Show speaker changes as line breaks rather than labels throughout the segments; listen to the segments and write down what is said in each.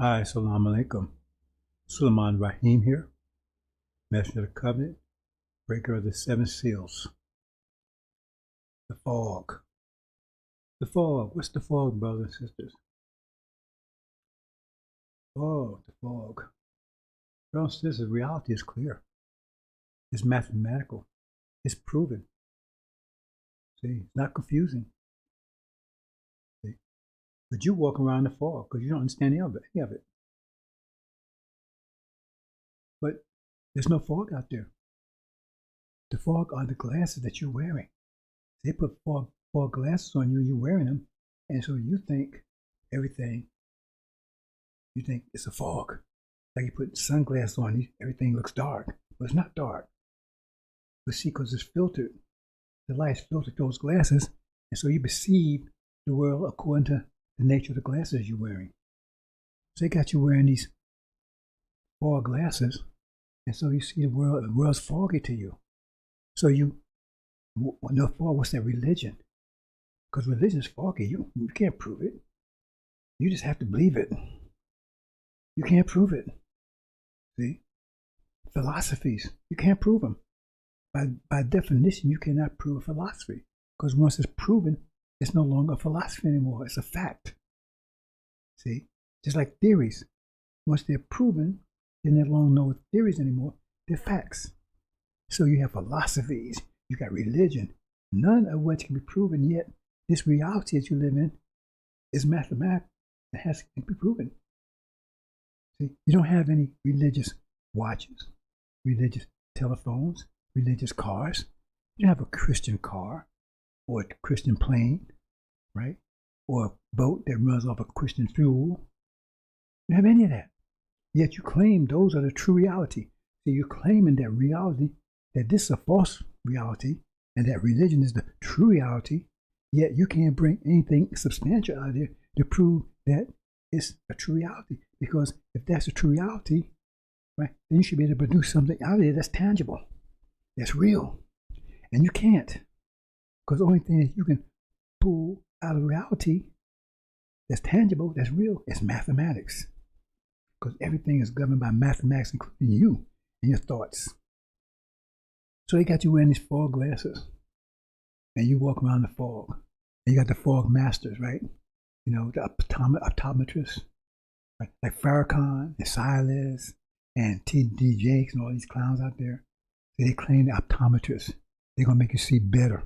Hi, Salam Alaikum. Sulaiman Rahim here, Messenger of the Covenant, breaker of the seven seals. The fog. The fog. What's the fog, brothers and sisters? Oh, the fog. Brothers and sisters, reality is clear. It's mathematical. It's proven. See, it's not confusing. See? But you walk around the fog because you don't understand any of it. But there's no fog out there. The fog are the glasses that you're wearing. They put fog glasses on you, you're wearing them, and so you think everything, you think it's a fog. Like you put sunglasses on you, everything looks dark. But it's not dark. But see, because it's filtered, the light's filtered those glasses, and so you perceive the world according to the nature of the glasses you're wearing. So they got you wearing these fog glasses, and so you see the world's foggy to you. So you no fog, what's that? Religion. Because religion is foggy. You can't prove it. You just have to believe it. You can't prove it. See? Philosophies, you can't prove them. By definition, you cannot prove a philosophy. Because once it's proven, it's no longer a philosophy anymore. It's a fact. See? Just like theories. Once they're proven, they're no longer theories anymore. They're facts. So you have philosophies. You got religion. None of which can be proven yet. This reality that you live in is mathematical. It has to be proven. See, you don't have any religious watches, religious telephones, religious cars. You don't have a Christian car or a Christian plane, right? Or a boat that runs off of Christian fuel. You don't have any of that. Yet you claim those are the true reality. So you're claiming that reality, that this is a false reality, and that religion is the true reality, yet you can't bring anything substantial out of there to prove that it's a true reality. Because if that's a true reality, right, then you should be able to produce something out of there that's tangible, that's real. And you can't. Because the only thing that you can pull out of reality that's tangible, that's real, is mathematics. Because everything is governed by mathematics, including you and your thoughts. So they got you wearing these fog glasses, and you walk around the fog. And you got the fog masters, right? You know, the optometrists, right? Like Farrakhan and Silas and T.D. Jakes and all these clowns out there. So they claim the optometrists. They're going to make you see better.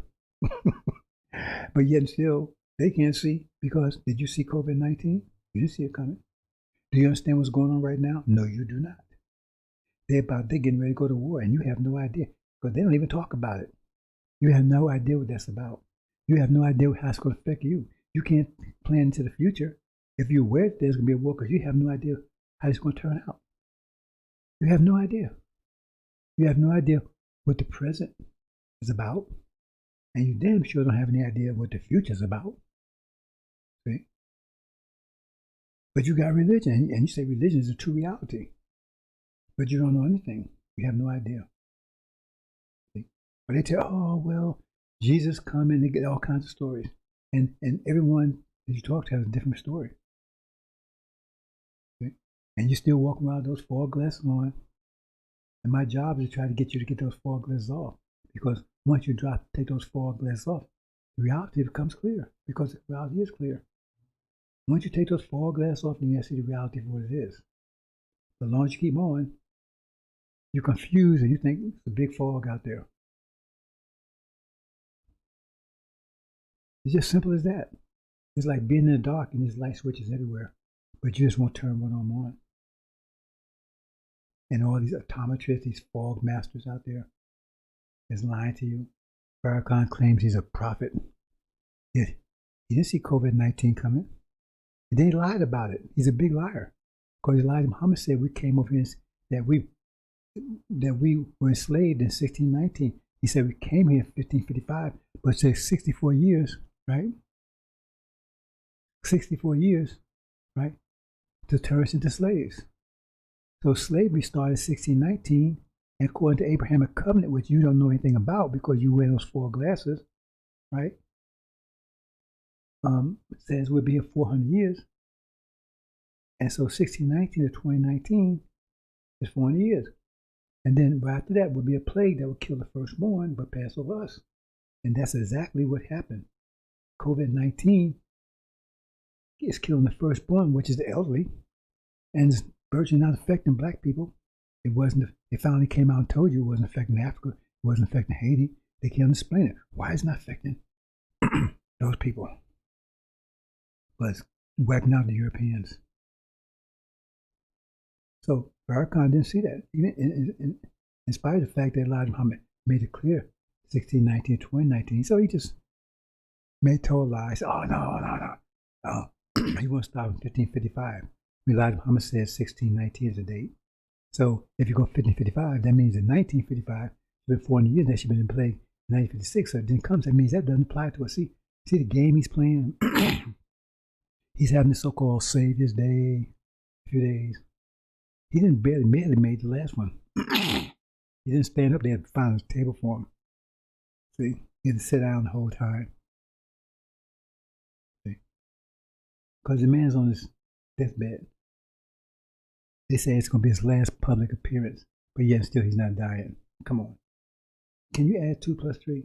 But yet still, they can't see because did you see COVID-19? You didn't see it coming. Do you understand what's going on right now? No, you do not. They're getting ready to go to war, and you have no idea. Because they don't even talk about it. You have no idea what that's about. You have no idea how it's going to affect you. You can't plan into the future if you're aware that there's going to be a war because you have no idea how it's going to turn out. You have no idea. You have no idea what the present is about. And you damn sure don't have any idea what the future is about. See? But you got religion, and you say religion is a true reality. But you don't know anything. You have no idea. But they tell, oh, well, Jesus come and they get all kinds of stories. And everyone that you talk to has a different story. Okay? And you still walk around with those fog glasses on. And my job is to try to get you to get those fog glasses off. Because once you take those fog glasses off, reality becomes clear. Because reality is clear. Once you take those fog glasses off, then you see the reality for what it is. But as long as you keep on, you're confused and you think it's a big fog out there. It's just simple as that. It's like being in the dark and there's light switches everywhere, but you just won't turn one of them on. And all these optometrists, these fog masters out there is lying to you. Farrakhan claims he's a prophet. Yet he didn't see COVID-19 coming. And then he lied about it. He's a big liar. Because he lied. Muhammad said we came over here that we were enslaved in 1619. He said we came here in 1555, but it takes 64 years, right? 64 years, right, to turn us into slaves. So slavery started in 1619, and according to Abrahamic covenant, which you don't know anything about because you wear those four glasses, right? It says we'll be here 400 years. And so 1619 to 2019 is 400 years. And then right after that would be a plague that would kill the firstborn but pass over us. And that's exactly what happened. COVID-19 is killing the firstborn, which is the elderly, and it's virtually not affecting black people. It finally came out and told you it wasn't affecting Africa, it wasn't affecting Haiti. They can't explain it. Why is it not affecting those people? But it's wiping out the Europeans. So Farrakhan didn't see that, even in spite of the fact that Elijah Muhammad made it clear, 1619, 2019. So he just told lies. Oh, no. He won't stop in 1555. Elijah Muhammad says 1619 is the date. So if you go 1555, that means in 1955, it's been 400 years that she's been in plague in 1956. So it didn't come. That means that doesn't apply to us. See the game he's playing? He's having the so-called Savior's Day, a few days. He didn't barely made the last one. He didn't stand up there and find a table for him. See, he had to sit down the whole time. See, because the man's on his deathbed. They say it's going to be his last public appearance, but yet still he's not dying. Come on. Can you add 2 plus 3?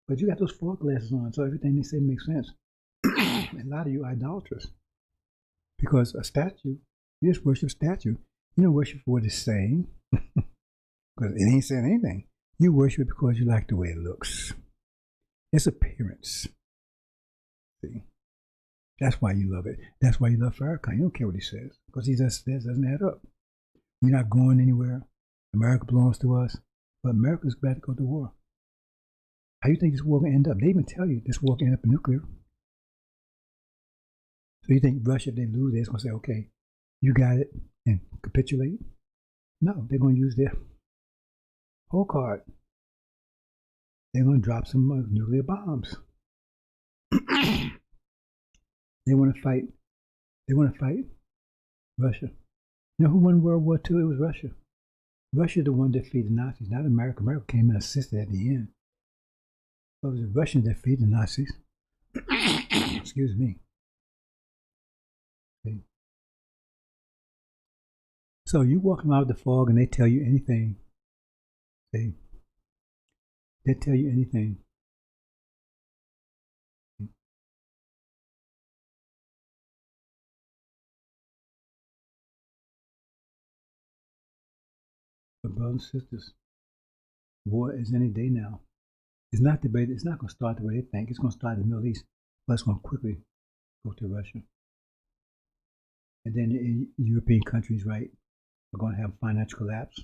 But you got those fog glasses on, so everything they say makes sense. A lot of you idolatrous. Because a statue, you just worship statue. You don't worship for what it's saying, because it ain't saying anything. You worship it because you like the way it looks. Its appearance. See? That's why you love it. That's why you love Farrakhan. You don't care what he says, because he just says it doesn't add up. We're not going anywhere. America belongs to us, but America's about to go to war. How do you think this war will end up? They even tell you this war can end up in nuclear. So you think Russia, if they lose, they're going to say, okay, you got it, and capitulate? No, they're going to use their whole card. They're going to drop some nuclear bombs. They want to fight. They want to fight Russia. You know who won World War II? It was Russia. Russia the one that defeated the Nazis, not America. America came and assisted at the end. But it was the Russians that defeated the Nazis. Excuse me. See? So you walk around with the fog and they tell you anything. See? They tell you anything. But brothers and sisters, war is any day now. It's not debated. It's not going to start the way they think. It's going to start in the Middle East, but it's going to quickly go to Russia. And then European countries, right, are going to have financial collapse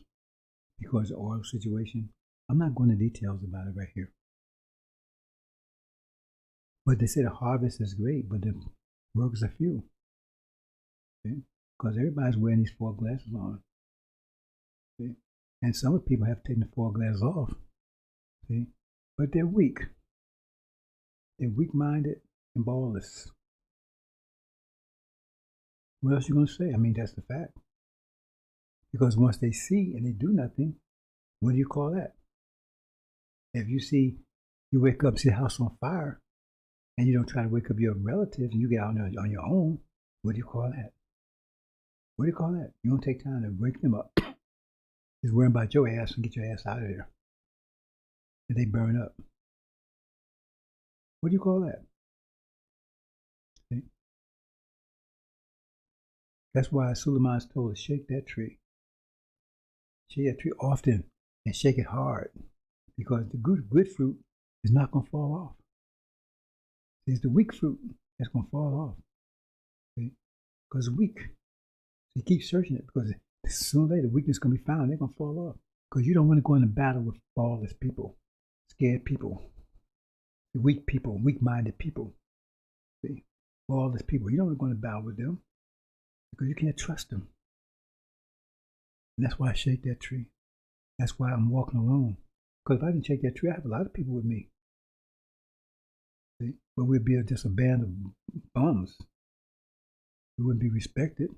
because of the oil situation. I'm not going into details about it right here. But they say the harvest is great, but the workers are few. Okay? Because everybody's wearing these fog glasses on. Okay? And some people have taken the fog glasses off. Okay? But they're weak. They're weak-minded and ballless. What else are you going to say? I mean, that's the fact. Because once they see and they do nothing, what do you call that? If you see, you wake up, see the house on fire, and you don't try to wake up your relatives and you get out on your own, what do you call that? What do you call that? You don't take time to wake them up. Just worrying about your ass and get your ass out of there. And they burn up. What do you call that? See? That's why Suleiman's told us, shake that tree. Shake that tree often and shake it hard, because the good fruit is not going to fall off. It's the weak fruit that's going to fall off. See? Because it's weak. So you keep searching it, because sooner or later the weakness is going to be found. They're going to fall off. Because you don't want to go into battle with ballless people, scared people, weak people, weak-minded people. See? Ballless people. You don't want to go into battle with them, because you can't trust them. And that's why I shake that tree. That's why I'm walking alone. Because if I didn't shake that tree, I have a lot of people with me. See? But we'd be just a band of bums. We wouldn't be respected.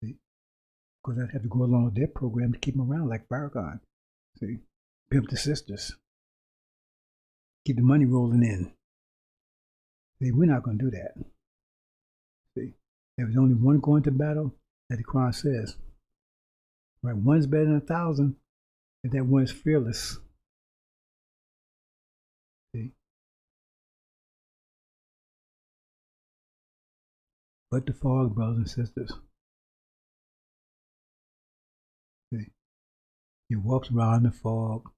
See? Because I'd have to go along with their program to keep them around, like Farrakhan. See? Pimp the sisters. Keep the money rolling in. See, we're not going to do that. See, if there's only one going to battle, that the Quran says, right? One's better than 1,000 if that one is fearless. See, but the fog, brothers and sisters. See, you walk around the fog,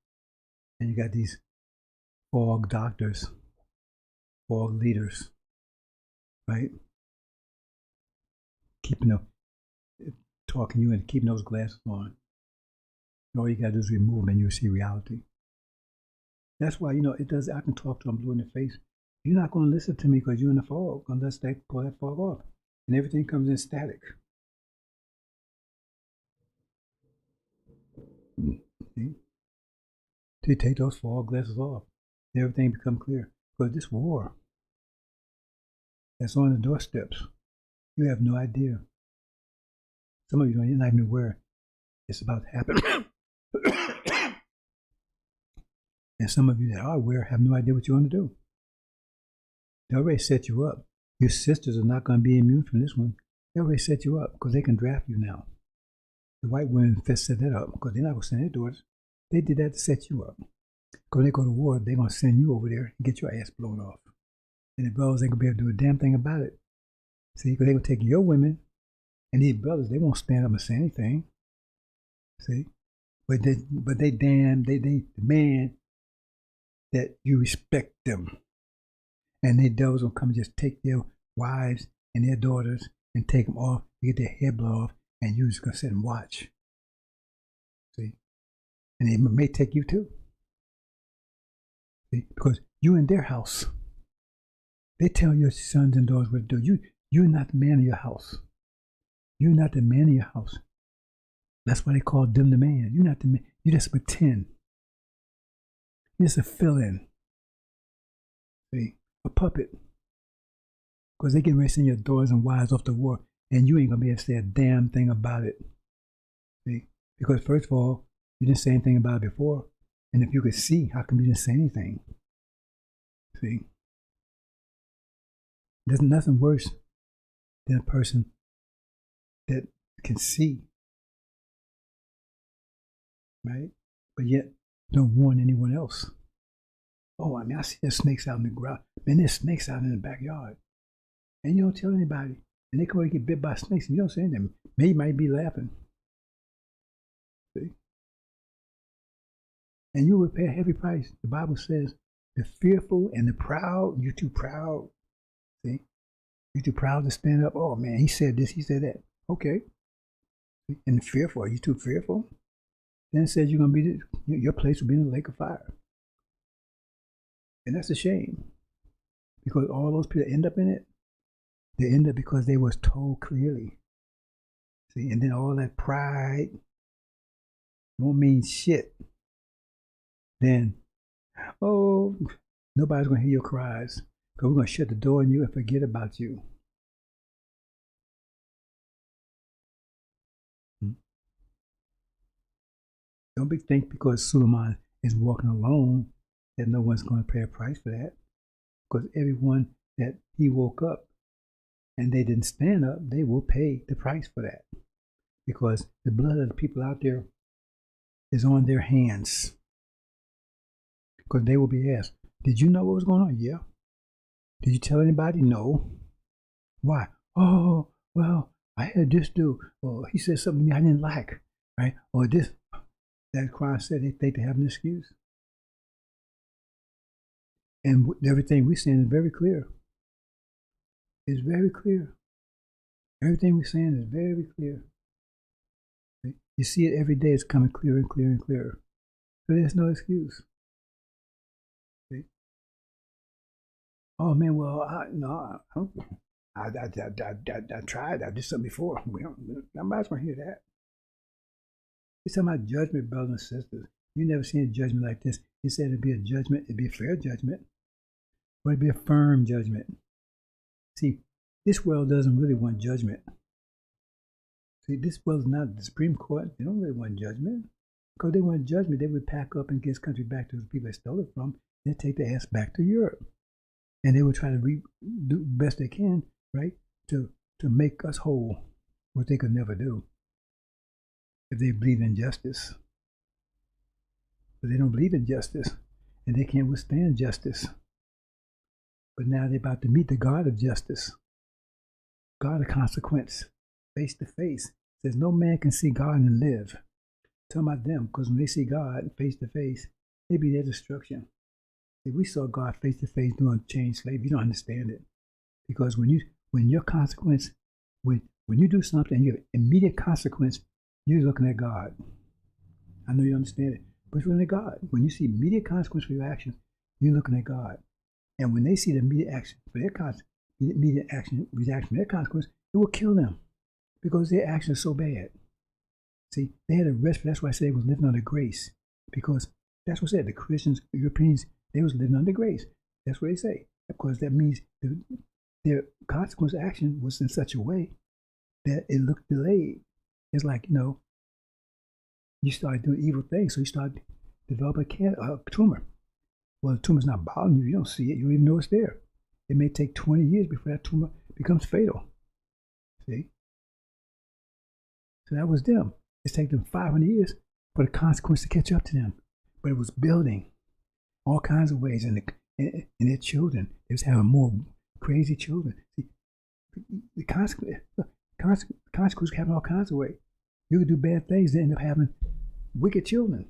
and you got these fog doctors, fog leaders, right? Keeping them, talking you and keeping those glasses on. All you gotta do is remove them and you'll see reality. That's why, it does, I can talk to them blue in the face. You're not gonna listen to me because you're in the fog unless they pull that fog off. And everything comes in static. See? To take those fog glasses off, everything become clear. Because this war that's on the doorsteps, you have no idea. Some of you don't even know where it's about to happen. And some of you that are aware have no idea what you want to do. They already set you up. Your sisters are not going to be immune from this one. They already set you up because they can draft you now. The white women set that up because they're not going to send their daughters. They did that to set you up. Because when they go to war, they're going to send you over there and get your ass blown off. And the brothers ain't going to be able to do a damn thing about it. See, because they're going to take your women, and these brothers, they won't stand up and say anything. See? But they demand that you respect them. And they devils will come and just take their wives and their daughters and take them off, get their head blown off, and you just gonna sit and watch. See? And they may take you too. See? Because you in their house. They tell your sons and daughters what to do. You're not the man of your house. You're not the man of your house. That's why they call them the man. You're not the man. You just pretend. You're just a fill-in. See? A puppet. Because they get ready to send your daughters and wives off to war, and you ain't going to be able to say a damn thing about it. See? Because first of all, you didn't say anything about it before. And if you could see, how come you didn't say anything? See? There's nothing worse than a person that can see, right? But yet don't warn anyone else. Oh, I mean, I see there's snakes out in the ground. Man, there's snakes out in the backyard. And you don't tell anybody. And they come and get bit by snakes and you don't say anything. Maybe you might be laughing. See? And you will pay a heavy price. The Bible says, the fearful and the proud, you're too proud. See? You're too proud to stand up. Oh, man, he said this, he said that. Okay. And the fearful, are you too fearful? Then it says you're going to be, your place will be in the lake of fire. And that's a shame. Because all those people that end up in it, they end up because they was told clearly. See, and then all that pride won't mean shit. Then, oh, nobody's going to hear your cries. Because we're going to shut the door on you and forget about you. Don't think because Suleiman is walking alone that no one's going to pay a price for that. Because everyone that he woke up and they didn't stand up, they will pay the price for that. Because the blood of the people out there is on their hands. Because they will be asked, did you know what was going on? Yeah. Did you tell anybody? No. Why? Oh, well, I had this dude. Or he said something to me I didn't like. Right? Or this. That Quran said they think they have an excuse. And everything we're saying is very clear. It's very clear. Everything we're saying is very clear. You see it every day. It's coming clearer and clearer and clearer. So there's no excuse. See? Oh man, well, I tried. I did something before. Nobody's gonna hear that. It's talking about judgment, brothers and sisters. You never seen a judgment like this. He said it'd be a judgment. It'd be a fair judgment, but it'd be a firm judgment. See, this world doesn't really want judgment. See, this world's not the Supreme Court. They don't really want judgment. Because they want judgment, they would pack up and get this country back to the people they stole it from. They'd take their ass back to Europe. And they would try to do the best they can, right, to to make us whole, what they could never do if they believe in justice. But they don't believe in justice, and they can't withstand justice. But now they're about to meet the God of justice, God of consequence, face to face. Says no man can see God and live. Talking about them, because when they see God face to face, they be their destruction. If we saw God face to face doing chain slave, you don't understand it. Because when your consequence, when you do something, your immediate consequence, you're looking at God. I know you understand it, but you're looking at God. When you see immediate consequence for your actions, you're looking at God. And when they see the immediate action for their reaction for their consequence, it will kill them because their actions are so bad. See, they had a rest. That's why I say they was living under grace, because that's what I said. The Christians, Europeans, they was living under grace. That's what they say, because that means their consequence action was in such a way that it looked delayed. It's like, you start doing evil things, so you start developing a tumor. Well, the tumor's not bothering you. You don't see it. You don't even know it's there. It may take 20 years before that tumor becomes fatal. See? So that was them. It's taken them 500 years for the consequence to catch up to them. But it was building all kinds of ways. And their children, they was having more crazy children. See, the consequence happen all kinds of ways. You could do bad things, they end up having wicked children.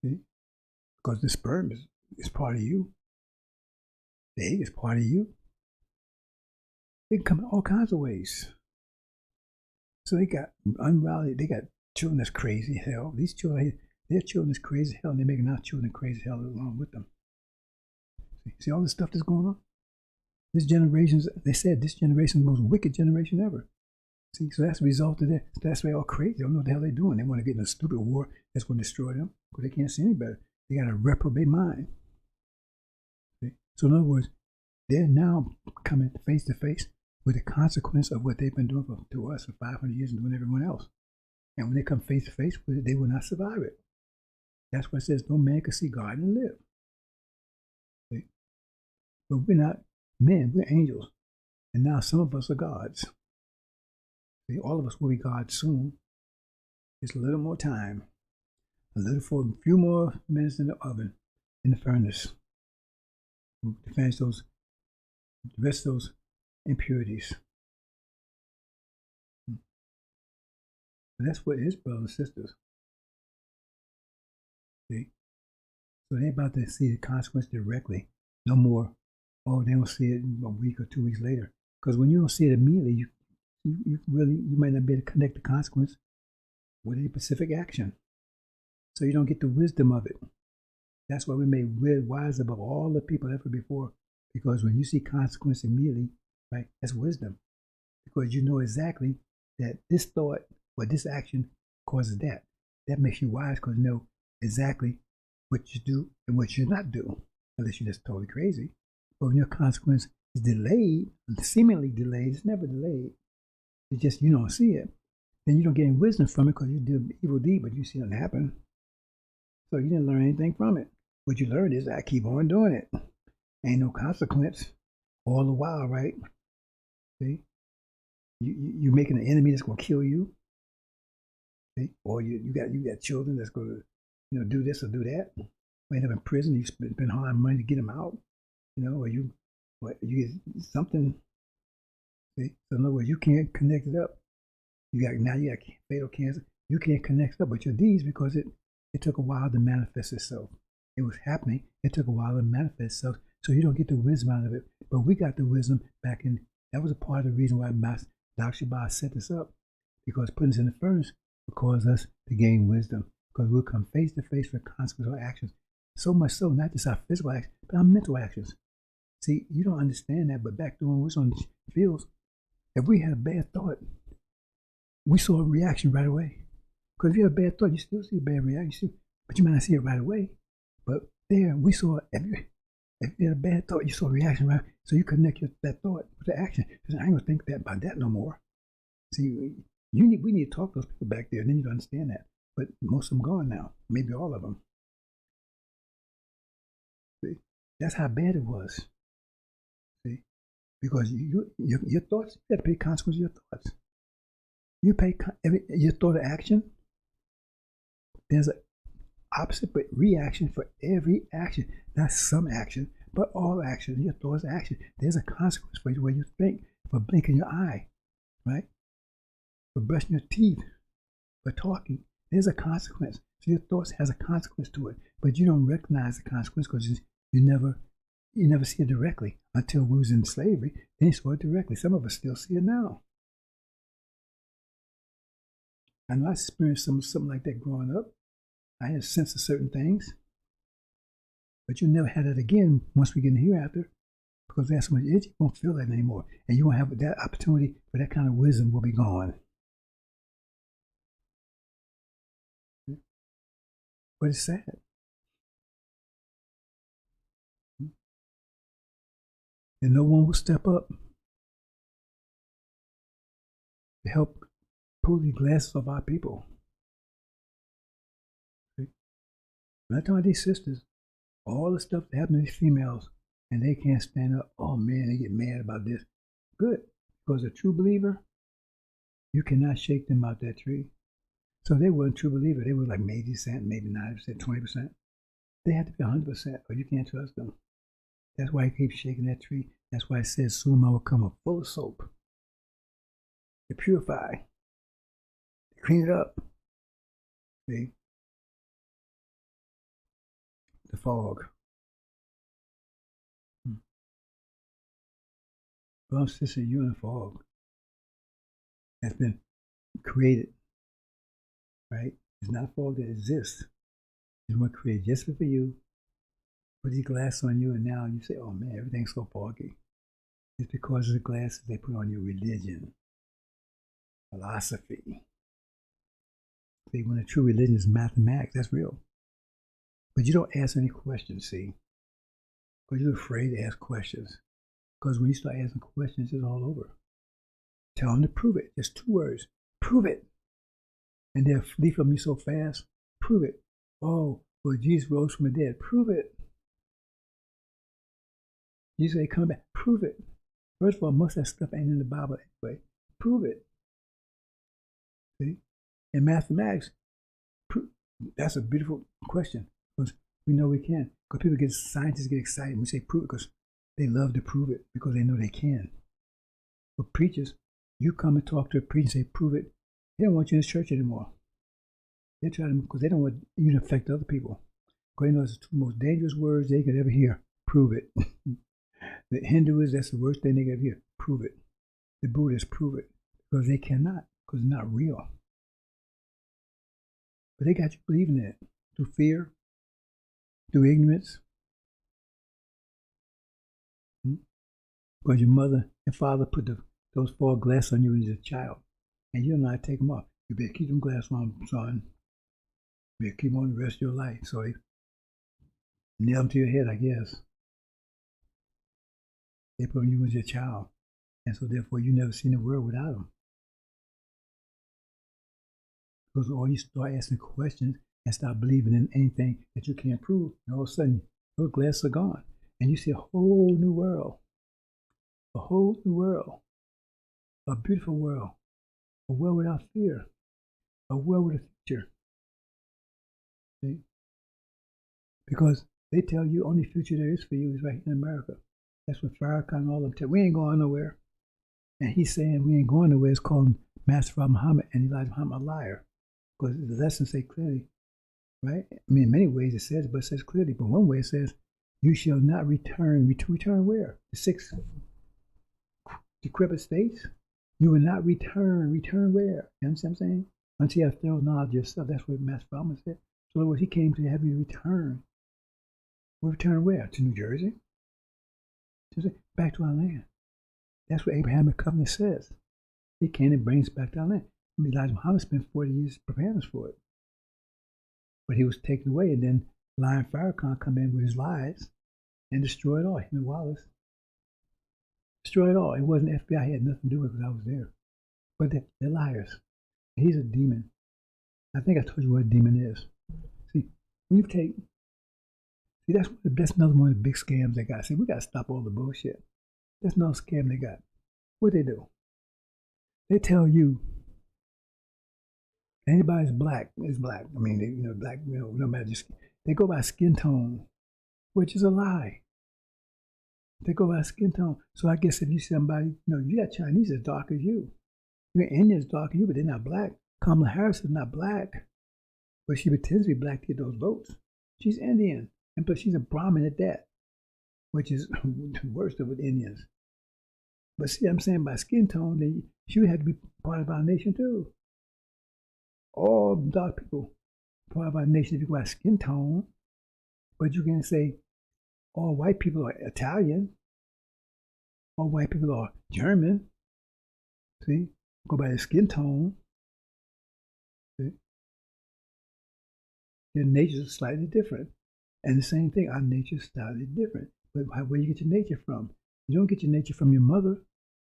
See? Because the sperm is part of you. The egg is part of you. They can come in all kinds of ways. So they got unrolly, they got children that's crazy as hell. These children, their children is crazy as hell, and they're making our children crazy as hell along with them. See all this stuff that's going on? They said this generation is the most wicked generation ever. See, so that's the result of that. That's why they're all crazy. They don't know what the hell they're doing. They want to get in a stupid war that's going to destroy them because they can't see any better. They got a reprobate mind. See? So in other words, they're now coming face to face with the consequence of what they've been doing to us for 500 years and doing everyone else. And when they come face to face with it, they will not survive it. That's why it says no man can see God and live. See? But we're not men, we're angels. And now some of us are gods. See, all of us will be gods soon. Just a little more time. For a few more minutes in the oven, in the furnace. To finish the rest of those impurities. And that's what it is, brothers and sisters. See? So they're about to see the consequence directly. No more, they don't see it a week or 2 weeks later. Because when you don't see it immediately, you might not be able to connect the consequence with a specific action. So you don't get the wisdom of it. That's why we made wise above all the people ever before. Because when you see consequence immediately, right, that's wisdom. Because you know exactly that this thought or this action causes that. That makes you wise because you know exactly what you do and what you not do. Unless you're just totally crazy. But when your consequence is delayed, seemingly delayed, it's never delayed. It's just you don't see it. Then you don't get any wisdom from it because you do an evil deed, but you see it happen. So you didn't learn anything from it. What you learned is I keep on doing it. Ain't no consequence all the while, right? See? You're making an enemy that's going to kill you. See? Or you got children that's going to do this or do that. Or end up in prison. You spend hard money to get them out. Or you get something. See? So in other words, you can't connect it up. You got fatal cancer. You can't connect it up with your deeds because it took a while to manifest itself. It was happening. It took a while to manifest itself. So you don't get the wisdom out of it. But we got the wisdom back in. That was a part of the reason why Dr. Shabbat set this up. Because putting us in the furnace will cause us to gain wisdom. Because we'll come face to face with consequences of our actions. So much so, not just our physical actions, but our mental actions. See, you don't understand that, but back then when we was on the fields, if we had a bad thought, we saw a reaction right away. Because if you have a bad thought, you still see a bad reaction, but you might not see it right away. But there, we saw, if you had a bad thought, you saw a reaction right away. So you connect that thought with the action. Because I ain't going to think about that no more. See, we need to talk to those people back there, and then you understand that. But most of them gone now, maybe all of them. See, that's how bad it was. See, Because your thoughts, you have to pay consequences of your thoughts. You pay your thought of action. There's an opposite but reaction for every action. Not some action, but all action. Your thoughts action. There's a consequence for the way you think, for blinking your eye, right? For brushing your teeth, for talking. There's a consequence. So your thoughts has a consequence to it, but you don't recognize the consequence because you never see it directly until we was in slavery. Then you saw it directly. Some of us still see it now. I know I experienced something like that growing up. I had a sense of certain things, but you never had it again once we get in hereafter, because that's when you won't feel that anymore, and you won't have that opportunity for that kind of wisdom will be gone. But it's sad. And no one will step up to help pull the glasses off our people. When I talk about these sisters, all the stuff that happens to these females, and they can't stand up, oh man, they get mad about this. Good, because a true believer, you cannot shake them out that tree. So they weren't true believer. They were like maybe 80%, maybe 90%, 20%. They had to be 100%, or you can't trust them. That's why he keeps shaking that tree. That's why it says soon I will come up full of soap to purify, to clean it up. See? The fog. Well, sister, you're in the fog. That's been created, right? It's not a fog that exists. It's one created just for you. Put these glasses on you, and now you say, oh man, everything's so foggy. It's because of the glasses they put on your religion, philosophy. See, when a true religion is mathematics, that's real. But you don't ask any questions, see? Because you're afraid to ask questions. Because when you start asking questions, it's all over. Tell them to prove it. Just 2 words. Prove it. And they'll flee from you so fast. Prove it. Oh, well, Jesus rose from the dead. Prove it. Jesus say, come back. Prove it. First of all, most of that stuff ain't in the Bible anyway. Prove it. See? In mathematics, that's a beautiful question. Because we know we can. Because scientists get excited when we say prove it, because they love to prove it, because they know they can. But preachers, you come and talk to a preacher and say, prove it. They don't want you in this church anymore. They try to, because they don't want you to affect other people. Because they know it's the 2 most dangerous words they could ever hear. Prove it. The Hindus, that's the worst thing they could ever hear. Prove it. The Buddhists, prove it. Because they cannot, because it's not real. But they got you believing in it through fear, through ignorance. Because your mother and father put those 4 glasses on you as a child, and you don't know how to take them off. You better keep them glasses on, son. You better keep them on the rest of your life. So they nail them to your head, I guess. They put on you as your child, and so therefore you never seen the world without them. Because all you start asking questions and start believing in anything that you can't prove, and all of a sudden those glasses are gone, and you see a whole new world. A whole new world, a beautiful world, a world without fear, a world with a future. See? Because they tell you only future there is for you is right here in America. That's what Farrakhan and all of them tell. We ain't going nowhere. And he's saying we ain't going nowhere. It's called Master Muhammad and Elijah Muhammad a liar. Because the lessons say clearly, right? I mean, in many ways it says, but it says clearly. But one way it says, you shall not return. Return where? The 6 decrepit states? You will not return. Return where? You understand what I'm saying? Until you have thorough knowledge of yourself. That's what Master Muhammad said. So in other words, he came to have you return. Well, return where? To New Jersey? Back to our land. That's what Abrahamic covenant says. He came and brings us back to our land. Elijah Muhammad spent 40 years preparing us for it. But he was taken away, and then Lion Farrakhan come in with his lies and destroy it all. Him and Wallace. Destroy it all. It wasn't FBI. He had nothing to do with it because I was there. But they're liars. He's a demon. I think I told you what a demon is. See, when you take, that's another one of the big scams they got. See, we got to stop all the bullshit. That's no scam they got. What they do? They tell you anybody's black is black. I mean, black, no matter just, they go by skin tone, which is a lie. They go by skin tone. So I guess if you see somebody, you got Chinese as dark as you. You got Indians dark as you, but they're not black. Kamala Harris is not black, but she pretends to be black to get those votes. She's Indian, and plus she's a Brahmin at that, which is the worst of the Indians. But see, I'm saying by skin tone, she would have to be part of our nation too. All dark people part of our nation if you go by skin tone, but you can say all white people are Italian, all white people are German. See, go by the skin tone. See? Their nature is slightly different. And the same thing, our nature is slightly different. But where do you get your nature from? You don't get your nature from your mother.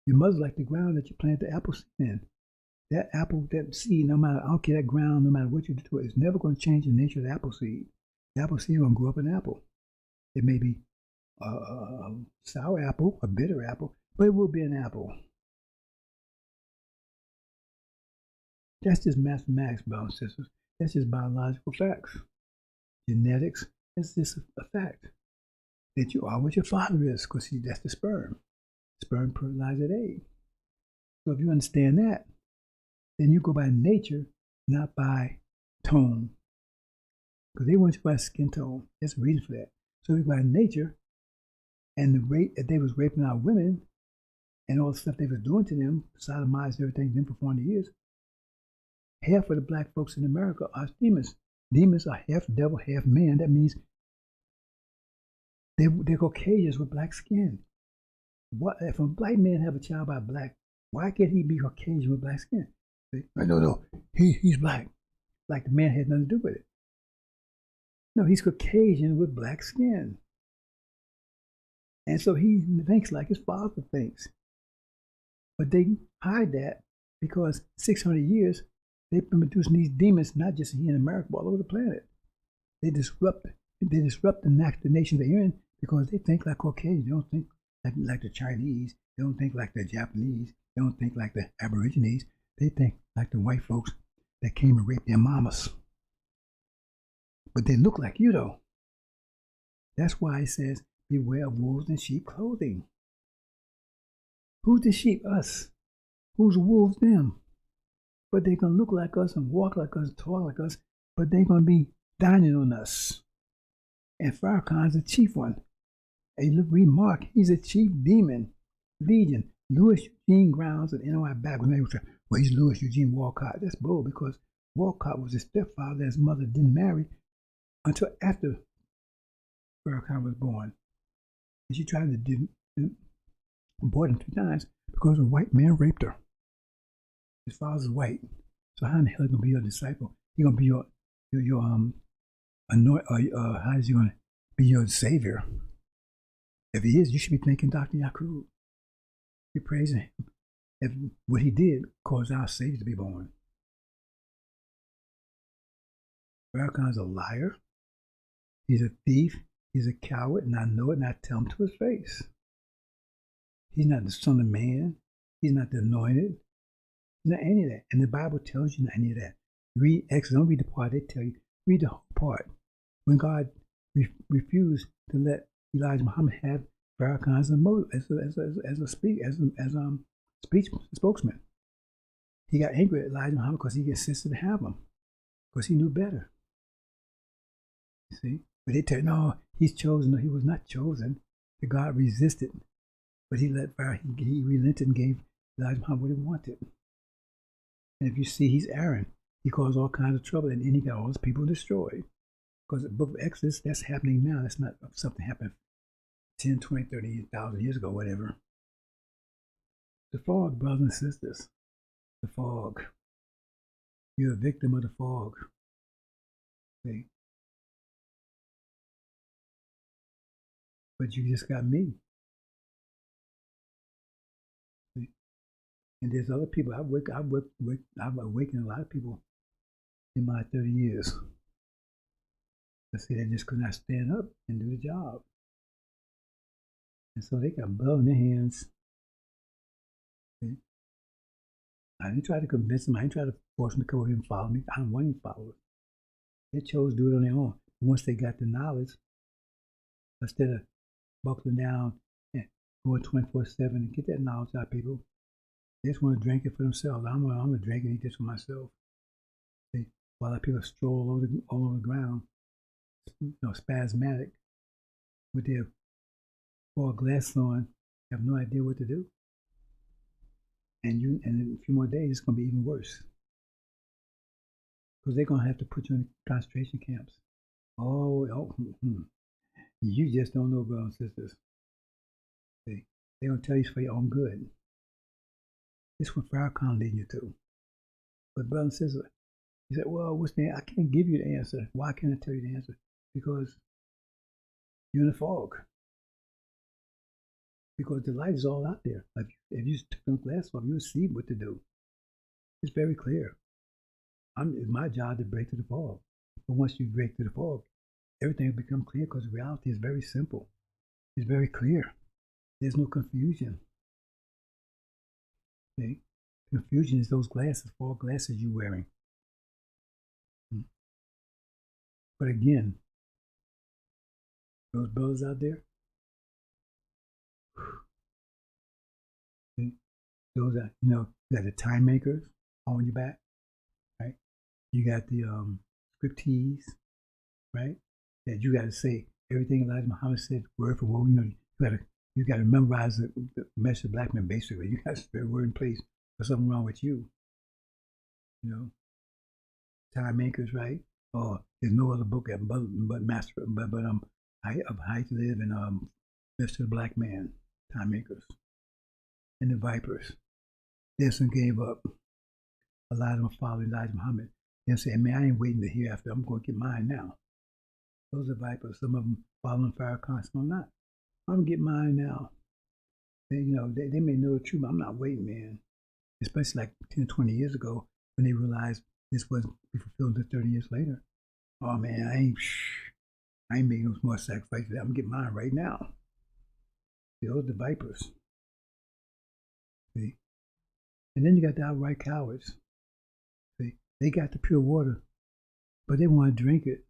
Your mother's like the ground that you plant the apple seed in. That apple, that seed, no matter, I don't care that ground, no matter what you do to it, it's never going to change the nature of the apple seed. The apple seed is going to grow up an apple. It may be a sour apple, a bitter apple, but it will be an apple. That's just mathematics, brothers and sisters. That's just biological facts. Genetics is just a fact. That you are what your father is, because that's the sperm. Sperm fertilizes that egg. So if you understand that, then you go by nature, not by tone. Because they want you by skin tone. There's a reason for that. So we go by nature, and the rate that they was raping our women, and all the stuff they was doing to them, sodomized everything, them for 40 years, half of the black folks in America are demons. Demons are half devil, half man. That means they're Caucasians with black skin. What if a black man have a child by black? Why can't he be Caucasian with black skin? No, he's black. Like the man had nothing to do with it. No, he's Caucasian with black skin, and so he thinks like his father thinks. But they hide that because 600 years they've been producing these demons, not just here in America, but all over the planet. They disrupt the nation they're in because they think like Caucasians. They don't think like the Chinese. They don't think like the Japanese. They don't think like the Aborigines. They think like the white folks that came and raped their mamas. But they look like you, though. That's why it says, beware of wolves in sheep clothing. Who's the sheep? Us. Who's the wolves? Them. But they're going to look like us and walk like us, talk like us, but they're going to be dining on us. And Farrakhan's the chief one. Hey, look, read Mark. He's a chief demon. Legion. Louis Eugene Grounds and NOI back when they were saying, well, he's Louis Eugene Walcott. That's bull because Walcott was his stepfather that his mother didn't marry until after Farrakhan was born. And she tried to abort him 2 times because a white man raped her. His father's white. So how in the hell is he going to be your disciple? He's going to be your how is he going to be your savior? If he is, you should be thanking Dr. Yakub. You're praising him. If what he did caused our Savior to be born. Farrakhan's a liar. He's a thief. He's a coward, and I know it, and I tell him to his face. He's not the Son of Man. He's not the anointed. He's not any of that. And the Bible tells you not any of that. Read Exodus. Don't read the part they tell you. Read the whole part. When God refused to let Elijah Muhammad have Farrakhan as a spokesman. He got angry at Elijah Muhammad because he insisted to have him because he knew better. You see, but they tell you, no, he's chosen. No, he was not chosen. The God resisted, but he relented and gave Elijah Muhammad what he wanted. And if you see, he's Aaron. He caused all kinds of trouble, and then he got all his people destroyed. Because the book of Exodus, that's happening now. That's not something happened 10, 20, 30,000 years ago, whatever. The fog, brothers and sisters. The fog. You're a victim of the fog. See? But you just got me. See? And there's other people. I've awakened a lot of people in my 30 years. Let's say they just could not stand up and do the job. And so they got blood on their hands. See? I didn't try to convince them. I didn't try to force them to come over here and follow me. I don't want any followers. They chose to do it on their own. Once they got the knowledge, instead of buckling down and going 24/7 and get that knowledge out of people, they just want to drink it for themselves. I'm gonna drink and eat this for myself. See? While people stroll all over the ground, spasmodic with their four glasses on, have no idea what to do. And in a few more days, it's gonna be even worse because they're gonna have to put you in concentration camps. You just don't know, brothers and sisters. See, they're gonna tell you it's for your own good. This is what Farrakhan leading you to. But brothers and sisters, he said, "Well, what's the? I can't give you the answer. Why can't I tell you the answer? Because you're in a fog. Because the light is all out there. Like if you took them glasses off, you would see what to do. It's very clear. It's my job to break through the fog. But once you break through the fog, everything will become clear because reality is very simple. It's very clear. There's no confusion. See? Confusion is those glasses, four glasses you're wearing. But again, those brothers out there, see? Those that, you got the time makers on your back, right? You got the scriptees, right? That you got to say everything Elijah Muhammad said word for word. You got to memorize the message of black men. Basically, you got to spare word in place for something wrong with you. Time makers, right? Or there's no other book but Master, but How to Live and Mr. Black Man, Time Makers, and the Vipers. There's some gave up. A lot of them followed Elijah Muhammad. They'll say, "Man, I ain't waiting to hear after. I'm going to get mine now." Those are Vipers. Some of them following Farrakhan, some not. I'm gonna get mine now. They may know the truth, but I'm not waiting, man. Especially like 10, 20 years ago when they realized this wasn't be fulfilled until 30 years later. Oh man, I ain't making no more sacrifices. I'm gonna get mine right now. Those are the Vipers. See? And then you got the outright cowards. See? They got the pure water, but they want to drink it,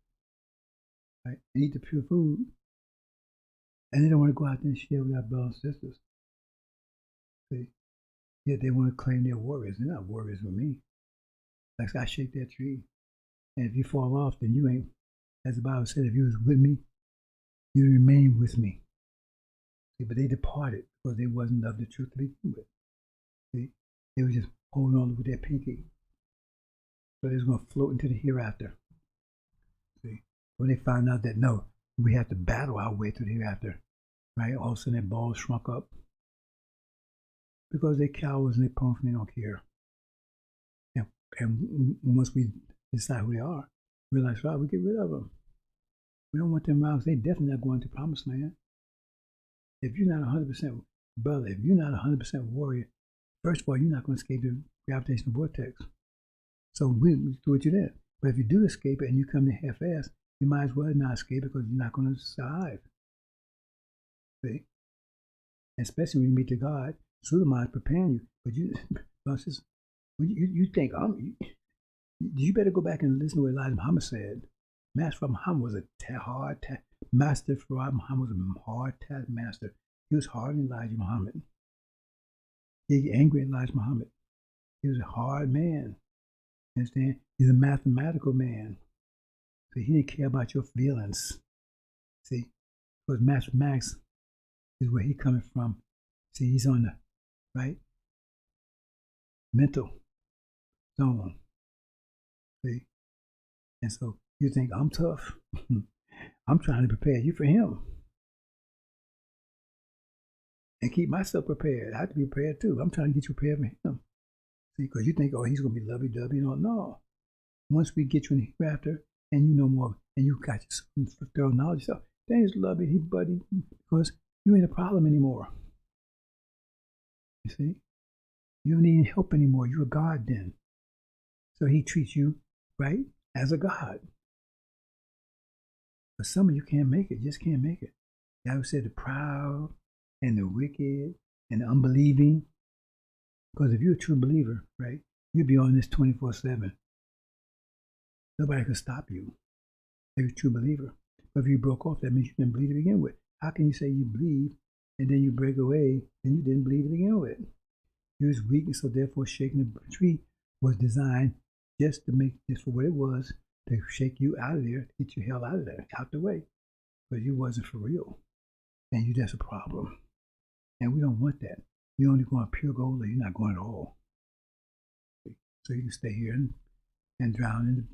right? And eat the pure food. And they don't want to go out there and share with our brothers and sisters. See? Yet they want to claim they're warriors. They're not warriors with me. Like I shake that tree. And if you fall off, then you ain't, as the Bible said, if you was with me, you remain with me. See, but they departed because they wasn't of the truth to begin with. See? They were just holding on with their pinky. So they was going to float into the hereafter. See? When they found out that no, we have to battle our way through the hereafter, right? All of a sudden their balls shrunk up. Because they're cowards and they're punks and they don't care. And once we decide who they are, realize, right, we get rid of them. We don't want them around. They definitely not going to promised land. If you're not 100% brother, if you're not 100% warrior, first of all, you're not going to escape the gravitational vortex. So we do what you did. But if you do escape it and you come in half-assed, you might as well not escape it because you're not going to survive. See? Especially when you meet the God, Suleiman is preparing you. But you think, you better go back and listen to what Elijah Muhammad said. Master Muhammad was a hard master. Muhammad was a hard taskmaster. He was hard on Elijah Muhammad. He was angry at Elijah Muhammad. He was a hard man. Understand? He's a mathematical man. So he didn't care about your feelings. See? Because mathematics is where he's coming from. See, he's on the right mental zone. See? And so you think, I'm tough. I'm trying to prepare you for him. And keep myself prepared. I have to be prepared too. I'm trying to get you prepared for him. See, because you think, oh, he's going to be lovey-dovey. No. Once we get you in the hereafter and you know more and you got your thorough knowledge, so then he's lovey, buddy, because you ain't a problem anymore. You see? You don't need help anymore. You're a God then. So he treats you, right, as a God. But some of you can't make it, just can't make it. Yahweh said the proud and the wicked and the unbelieving. Because if you're a true believer, right, you'd be on this 24/7. Nobody can stop you if you're a true believer. But if you broke off, that means you didn't believe to begin with. How can you say you believe and then you break away and you didn't believe to begin with? You was weak, and so therefore shaking the tree was designed just to make this for what it was, to shake you out of there, to get you hell out of there, out the way. But you wasn't for real. And you just a problem. And we don't want that. You're only going pure gold or you're not going at all. So you can stay here and drown in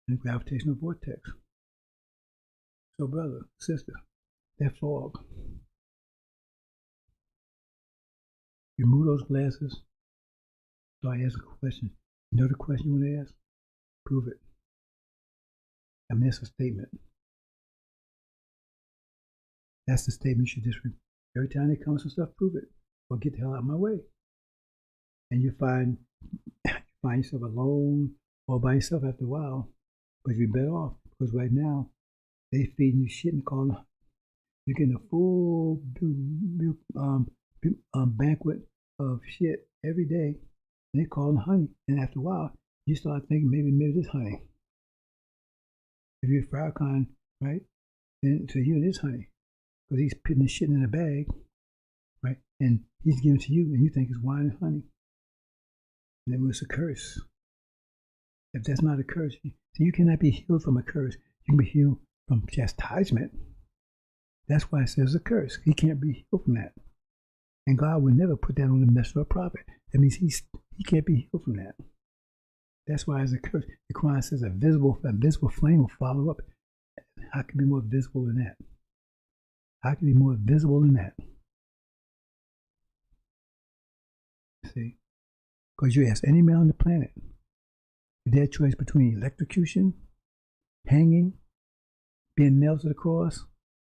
the gravitational vortex. So brother, sister, that fog, remove those glasses. So I ask a question. You know the question you want to ask? Prove it. I mean, that's a statement. That's the statement you should just every time they come with some stuff, prove it. Or get the hell out of my way. And you find yourself alone or by yourself after a while, but you're better off because right now they feeding you shit and calling. You're getting a full banquet of shit every day. And they call it honey, and after a while, you start thinking maybe this honey. If you're a Farrakhan, right, then to you it is honey, because he's putting the shit in a bag, right, and he's giving it to you, and you think it's wine and honey. And it was a curse. If that's not a curse, so you cannot be healed from a curse. You can be healed from chastisement. That's why it says a curse. He can't be healed from that. And God would never put that on the messenger or prophet. That means he can't be healed from that. That's why it's a curse. The Quran says a visible flame will follow up. How can it be more visible than that? How can it be more visible than that? See? Because you ask any man on the planet, if they had a choice between electrocution, hanging, being nailed to the cross,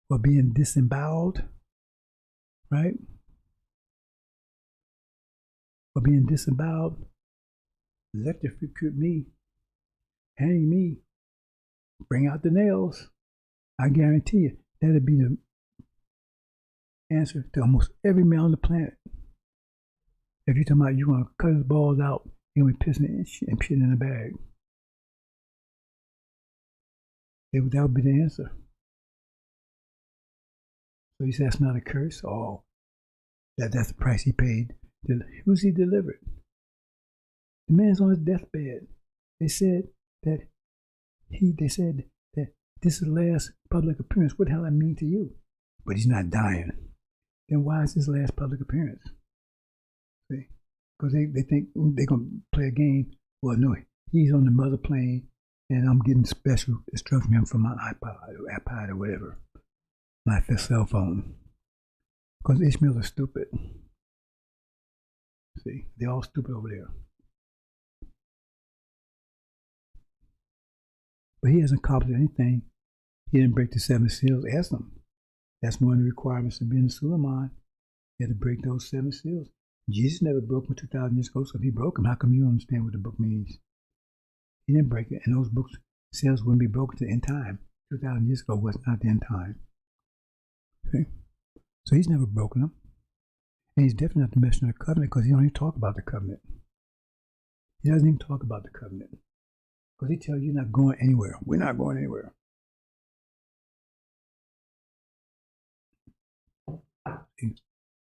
or being disemboweled, right? Or being disemboweled, electrocute me, hang me, bring out the nails. I guarantee you, that'd be the answer to almost every man on the planet. If you're talking about you're going to cut his balls out, you're going to be pissing and shitting in a bag. That would be the answer. So he said that's not a curse. Oh, that's the price he paid. Who's he delivered? The man's on his deathbed. They said that this is the last public appearance. What the hell that mean to you? But he's not dying. Then why is his last public appearance? See? Because they think they're going to play a game. Well, no, he's on the mother plane, and I'm getting special instruction from my iPod or whatever, my cell phone. Because Ishmael is stupid. See, they're all stupid over there. But he hasn't accomplished anything. He didn't break the 7 seals. Ask him. That's one of the requirements of being a Suleiman. You had to break those 7 seals. Jesus never broke them 2,000 years ago, so if he broke them, how come you don't understand what the book means? He didn't break it, and those books, seals wouldn't be broken to the end time. 2,000 years ago was not the end time. Okay? So he's never broken them. And he's definitely not the messenger of the covenant because he don't even talk about the covenant. He doesn't even talk about the covenant. Because he tells you you're not going anywhere. We're not going anywhere. See?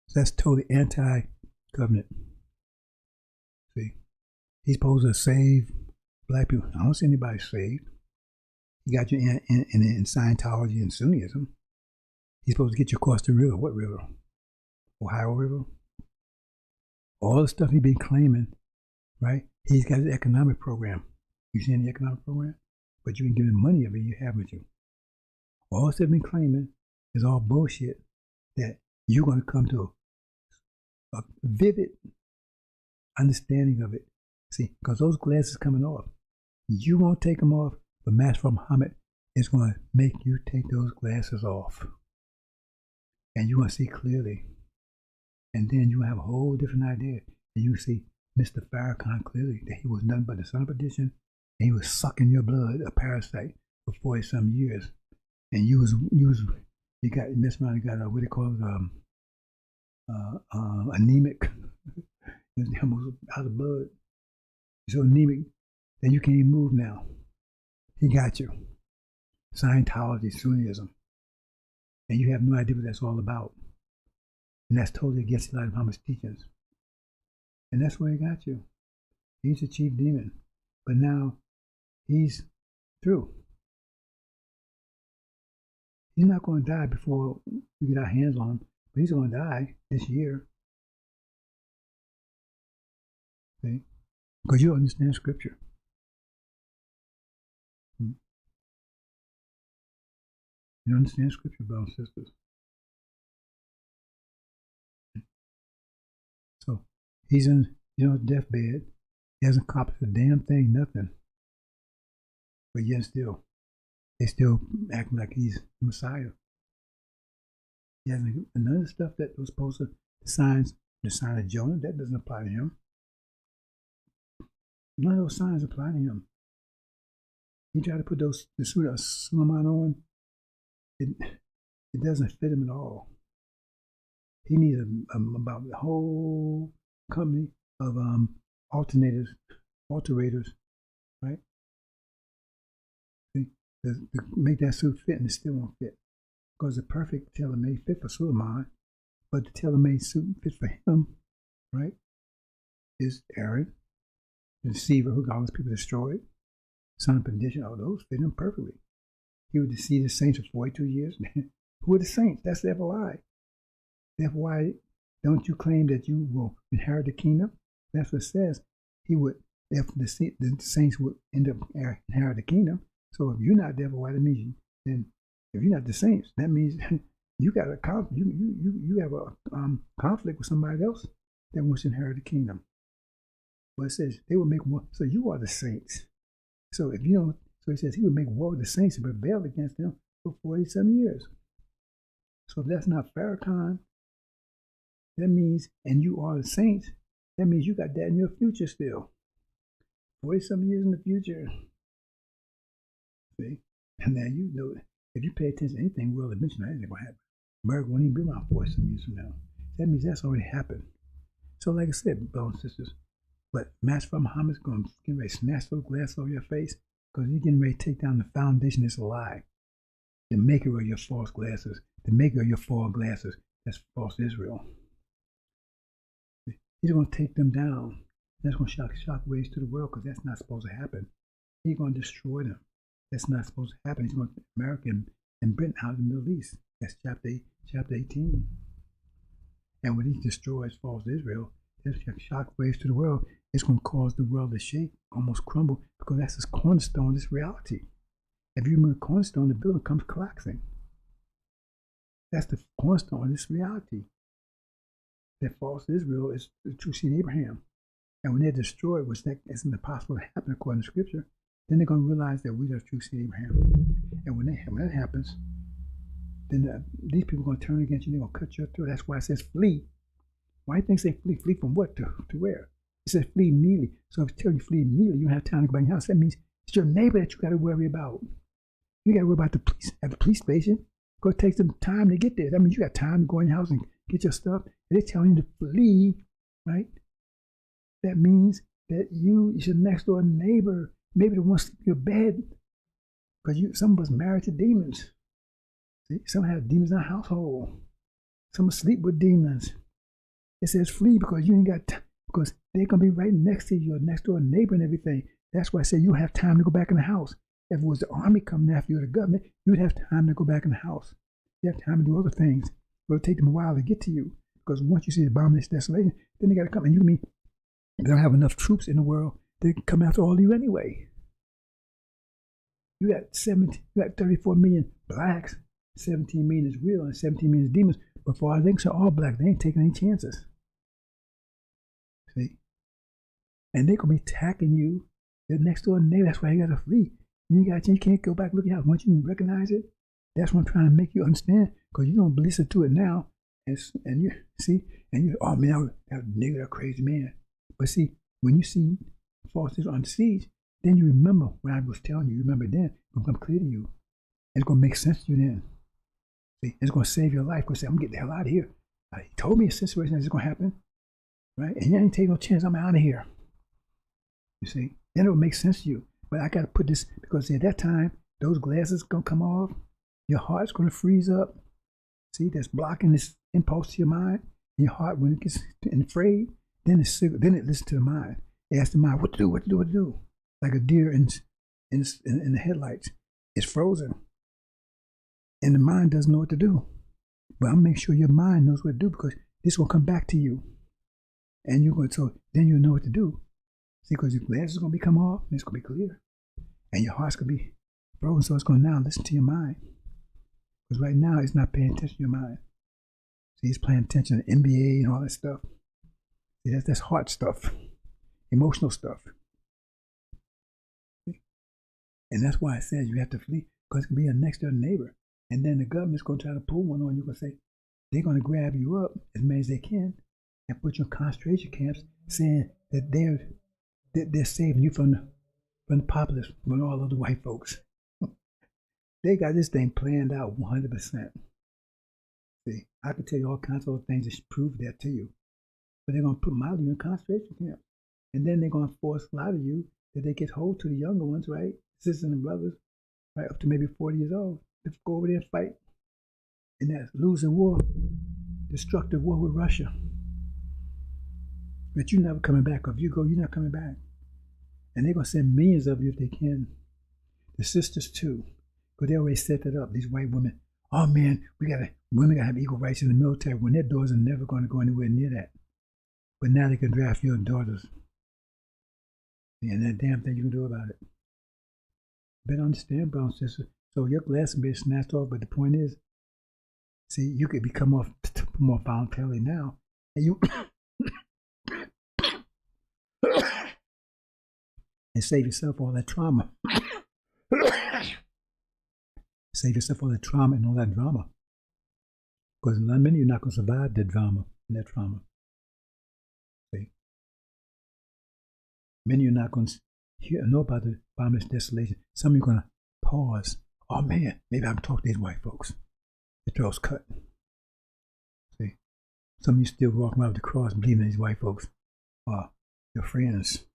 So that's totally anti-covenant. See? He's supposed to save black people. I don't see anybody saved. He got you in Scientology and Sunniism. He's supposed to get you across the river. What river? Ohio River? All the stuff he's been claiming, right? He's got his economic program. You see any economic program? But you can give him money of it, you haven't you? All the stuff he's been claiming is all bullshit that you're going to come to a vivid understanding of it. See, because those glasses coming off, you won't take them off, but Master Muhammad is going to make you take those glasses off. And you're going to see clearly. And then you have a whole different idea. And you see Mr. Farrakhan clearly that he was nothing but the son of perdition, and he was sucking your blood, a parasite, for 40-some years. And you was You mess around and got what they call it, anemic. It's almost out of blood. You're so anemic that you can't even move now. He got you. Scientology, Sunnism. And you have no idea what that's all about. And that's totally against Elijah Muhammad's teachings. And that's where he got you. He's the chief demon. But now he's through. He's not going to die before we get our hands on him, but he's going to die this year. See? Because you don't understand Scripture. You don't understand Scripture, brothers and sisters. So he's in, deathbed. He hasn't accomplished a damn thing, nothing. But yet still, they still acting like he's the Messiah. He hasn't, none of the stuff that was supposed to, the sign of Jonah, that doesn't apply to him. None of those signs apply to him. He tried to put the suit of Suleiman on. It doesn't fit him at all. He needs about the whole company of alterators, right? To make that suit fit, and it still won't fit. Because the perfect tailor-made fit for Suleiman, but the tailor-made suit fit for him, right, is Aaron, the deceiver who got all his people destroyed, son of perdition. All those fit him perfectly. He would deceive the saints for 42 years. Who are the saints? That's the FOI. The FOI, don't you claim that you will inherit the kingdom? That's what it says. He would, if the saints would end up inherit the kingdom. So if you're not the FOI, that means then if you're not the saints, that means you got a you have a conflict with somebody else that wants to inherit the kingdom. But it says they will make war. So you are the saints. So if you don't, so it says he would make war with the saints and prevail against them for 47 years. So if that's not Farrakhan, that means, and you are the saints, that means you got that in your future still. 40-some years in the future. See? And now you know, if you pay attention to anything world dimension, that ain't going to happen. America won't even be around 40-some years from now. That means that's already happened. So like I said, brothers and sisters, but Master Muhammad's going to get ready to snatch those glasses over your face because he's getting ready to take down the foundation that's a lie. The maker of your false glasses, the maker of your false glasses, that's false Israel. He's going to take them down. That's going to shock waves to the world because that's not supposed to happen. He's going to destroy them. That's not supposed to happen. He's going to take America and Britain out of the Middle East. That's chapter 18. And when he destroys false Israel, there's shock waves to the world. It's going to cause the world to shake, almost crumble, because that's the cornerstone of this reality. If you remove the cornerstone, the building comes collapsing. That's the cornerstone of this reality. That false Israel is the true seed of Abraham. And when they're destroyed, which that isn't possible to happen according to Scripture, then they're going to realize that we are the true seed of Abraham. And when that happens, then these people are going to turn against you. They're going to cut your throat. That's why it says flee. Why do you think it says flee? Flee from what to where? It says flee immediately. So if it tells you flee immediately, you don't have time to go back in your house. That means it's your neighbor that you got to worry about. You got to worry about the police at the police station. Go take some time to get there. That means you got time to go in your house and get your stuff. And they're telling you to flee, right? That means that you is your next door neighbor, maybe the one sleep in your bed. Because some of us married to demons. See? Some have demons in our household. Some sleep with demons. It says flee because you ain't got time. Because they're going to be right next to your next door neighbor and everything. That's why I say you have time to go back in the house. If it was the army coming after you or the government, you'd have time to go back in the house. You have time to do other things. It'll take them a while to get to you. Because once you see the bomb this desolation, then they got to come. And you mean they don't have enough troops in the world. They can come after all of you anyway. You got 34 million blacks. 17 million is real and 17 million is demons. But for our links are all black. They ain't taking any chances. See? And they're going to be attacking you. They're next door neighbor. That's why you got to flee. You can't go back and look at your house. Once you recognize it, that's what I'm trying to make you understand. Because you don't listen to it now. And you see, and you, oh man, that nigga, that crazy man. But see, when you see falseness on the siege, then you remember what I was telling you. You remember then, it's going to come clear to you. It's going to make sense to you then. See, it's going to save your life. Because say, I'm getting the hell out of here. He told me a situation that's going to happen, right? And you ain't take no chance. I'm out of here. You see, then it will make sense to you. But I got to put this because at that time, those glasses going to come off. Your heart's going to freeze up. See, that's blocking this impulse to your mind. And your heart, when it gets afraid, then it listens to the mind. It asks the mind, what to do, what to do, what to do. Like a deer in the headlights. It's frozen. And the mind doesn't know what to do. But I'm making sure your mind knows what to do because this will come back to you. And you're going to, so then you'll know what to do. See, because your glasses are going to come off, and it's going to be clear. And your heart's going to be frozen, so it's going to now listen to your mind. Because right now, it's not paying attention to your mind. See, it's paying attention to NBA and all that stuff. See, that's heart stuff, emotional stuff. See? And that's why I said you have to flee, because it can be a next door neighbor. And then the government's going to try to pull one on you and say, they're going to grab you up as many as they can and put you in concentration camps saying that they're saving you from the populace, from all of the white folks. They got this thing planned out 100%. See, I can tell you all kinds of things that prove that to you. But they're going to put a lot of you in concentration camps. And then they're going to force a lot of you that they get hold to the younger ones, right? Sisters and brothers, right? Up to maybe 40 years old. Let's go over there and fight. And that's losing war, destructive war with Russia. But you're never coming back. If you go, you're not coming back. And they're going to send millions of you if they can. The sisters too. Because they always set that up. These white women, oh man, women gotta have equal rights in the military when their daughters are never going to go anywhere near that. But now they can draft your daughters. And that damn thing you can do about it. Better understand, brown sister. So your glass can be snatched off, but the point is, see, you could become more voluntarily now. And you and save yourself all that trauma. Save yourself all that trauma and all that drama. Because many of you are not going to survive that drama and that trauma. See? Many of you are not going to know about the bottomless desolation. Some of you are going to pause. Oh man, maybe I'm talking to these white folks. The throat's cut. See? Some of you still walking around with the cross believing these white folks are your friends.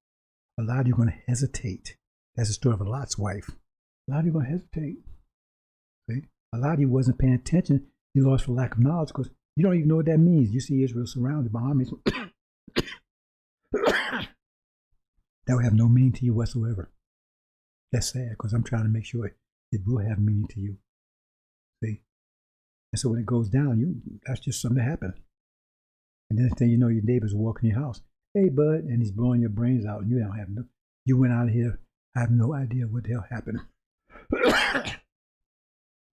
A lot of you are going to hesitate. That's the story of Lot's wife. A lot of you are going to hesitate. See? A lot of you wasn't paying attention. You lost for lack of knowledge because you don't even know what that means. You see Israel surrounded by armies. That would have no meaning to you whatsoever. That's sad because I'm trying to make sure it will have meaning to you. See? And so when it goes down, that's just something that happened. And then the thing you know, your neighbor's walking your house. Hey, bud, and he's blowing your brains out, and you went out of here. I have no idea what the hell happened.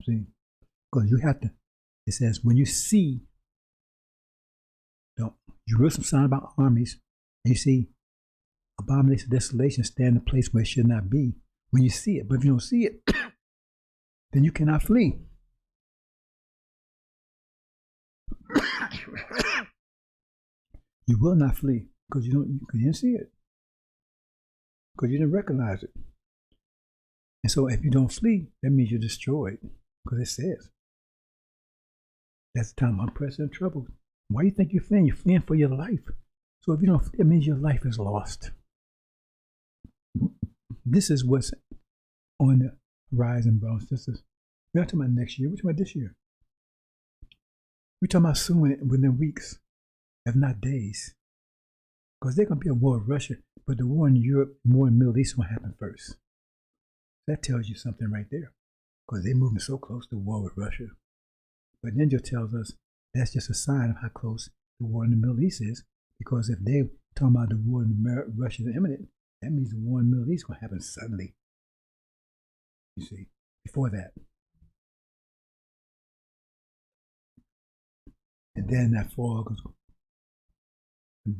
See? Because you have to, it says, when you see, Jerusalem surrounded by armies, and you see abomination of desolation stand in a place where it should not be. When you see it, but if you don't see it, then you cannot flee. You will not flee because you didn't see it, because you didn't recognize it. And so if you don't flee, that means you're destroyed, because it says that's the time I'm pressing trouble. Why do you think you're fleeing? You're fleeing for your life. So if you don't flee, it means your life is lost. This is what's on the horizon, brothers and sisters. We're not talking about next year. We're talking about this year. We're talking about soon, within weeks, if not days. Because there's going to be a war with Russia, but the war in Europe, more in the Middle East, will happen first. That tells you something right there. Because they're moving so close to war with Russia. But Ninja tells us that's just a sign of how close the war in the Middle East is. Because if they're talking about the war in Russia is imminent, that means the war in the Middle East is going to happen suddenly. You see, before that. And then that fog goes,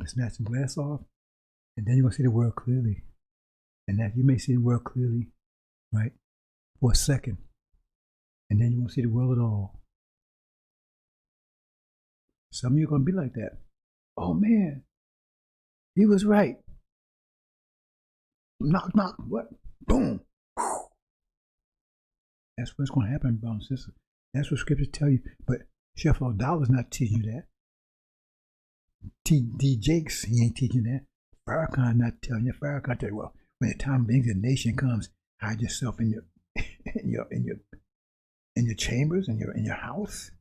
snatch the glass off, and then you're going to see the world clearly. And that you may see the world clearly, right, for a second. And then you won't see the world at all. Some of you are going to be like that. Oh man, he was right. Knock, knock, what? Boom. That's what's going to happen, brothers and sisters. That's what scriptures tell you. But Chef O'Donnell's not teaching you that. T.D. Jakes, he ain't teaching that. Farrakhan not telling you. Farrakhan tell you, well, when the time of the nation comes, hide yourself in your in your chambers, in your house.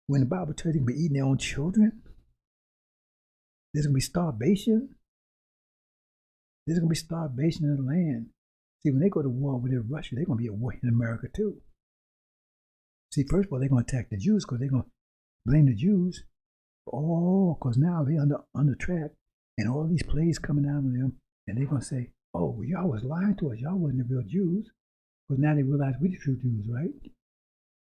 When the Bible tells you to be eating their own children, there's gonna be starvation. There's gonna be starvation in the land. See, when they go to war with Russia, they're gonna be at war in America too. See, first of all, they're gonna attack the Jews because they're gonna blame the Jews. Oh, because now they're under track, and all these plagues coming out of them, and they're gonna say, "Oh, well, y'all was lying to us. Y'all wasn't the real Jews." Because now they realize we the true Jews, right?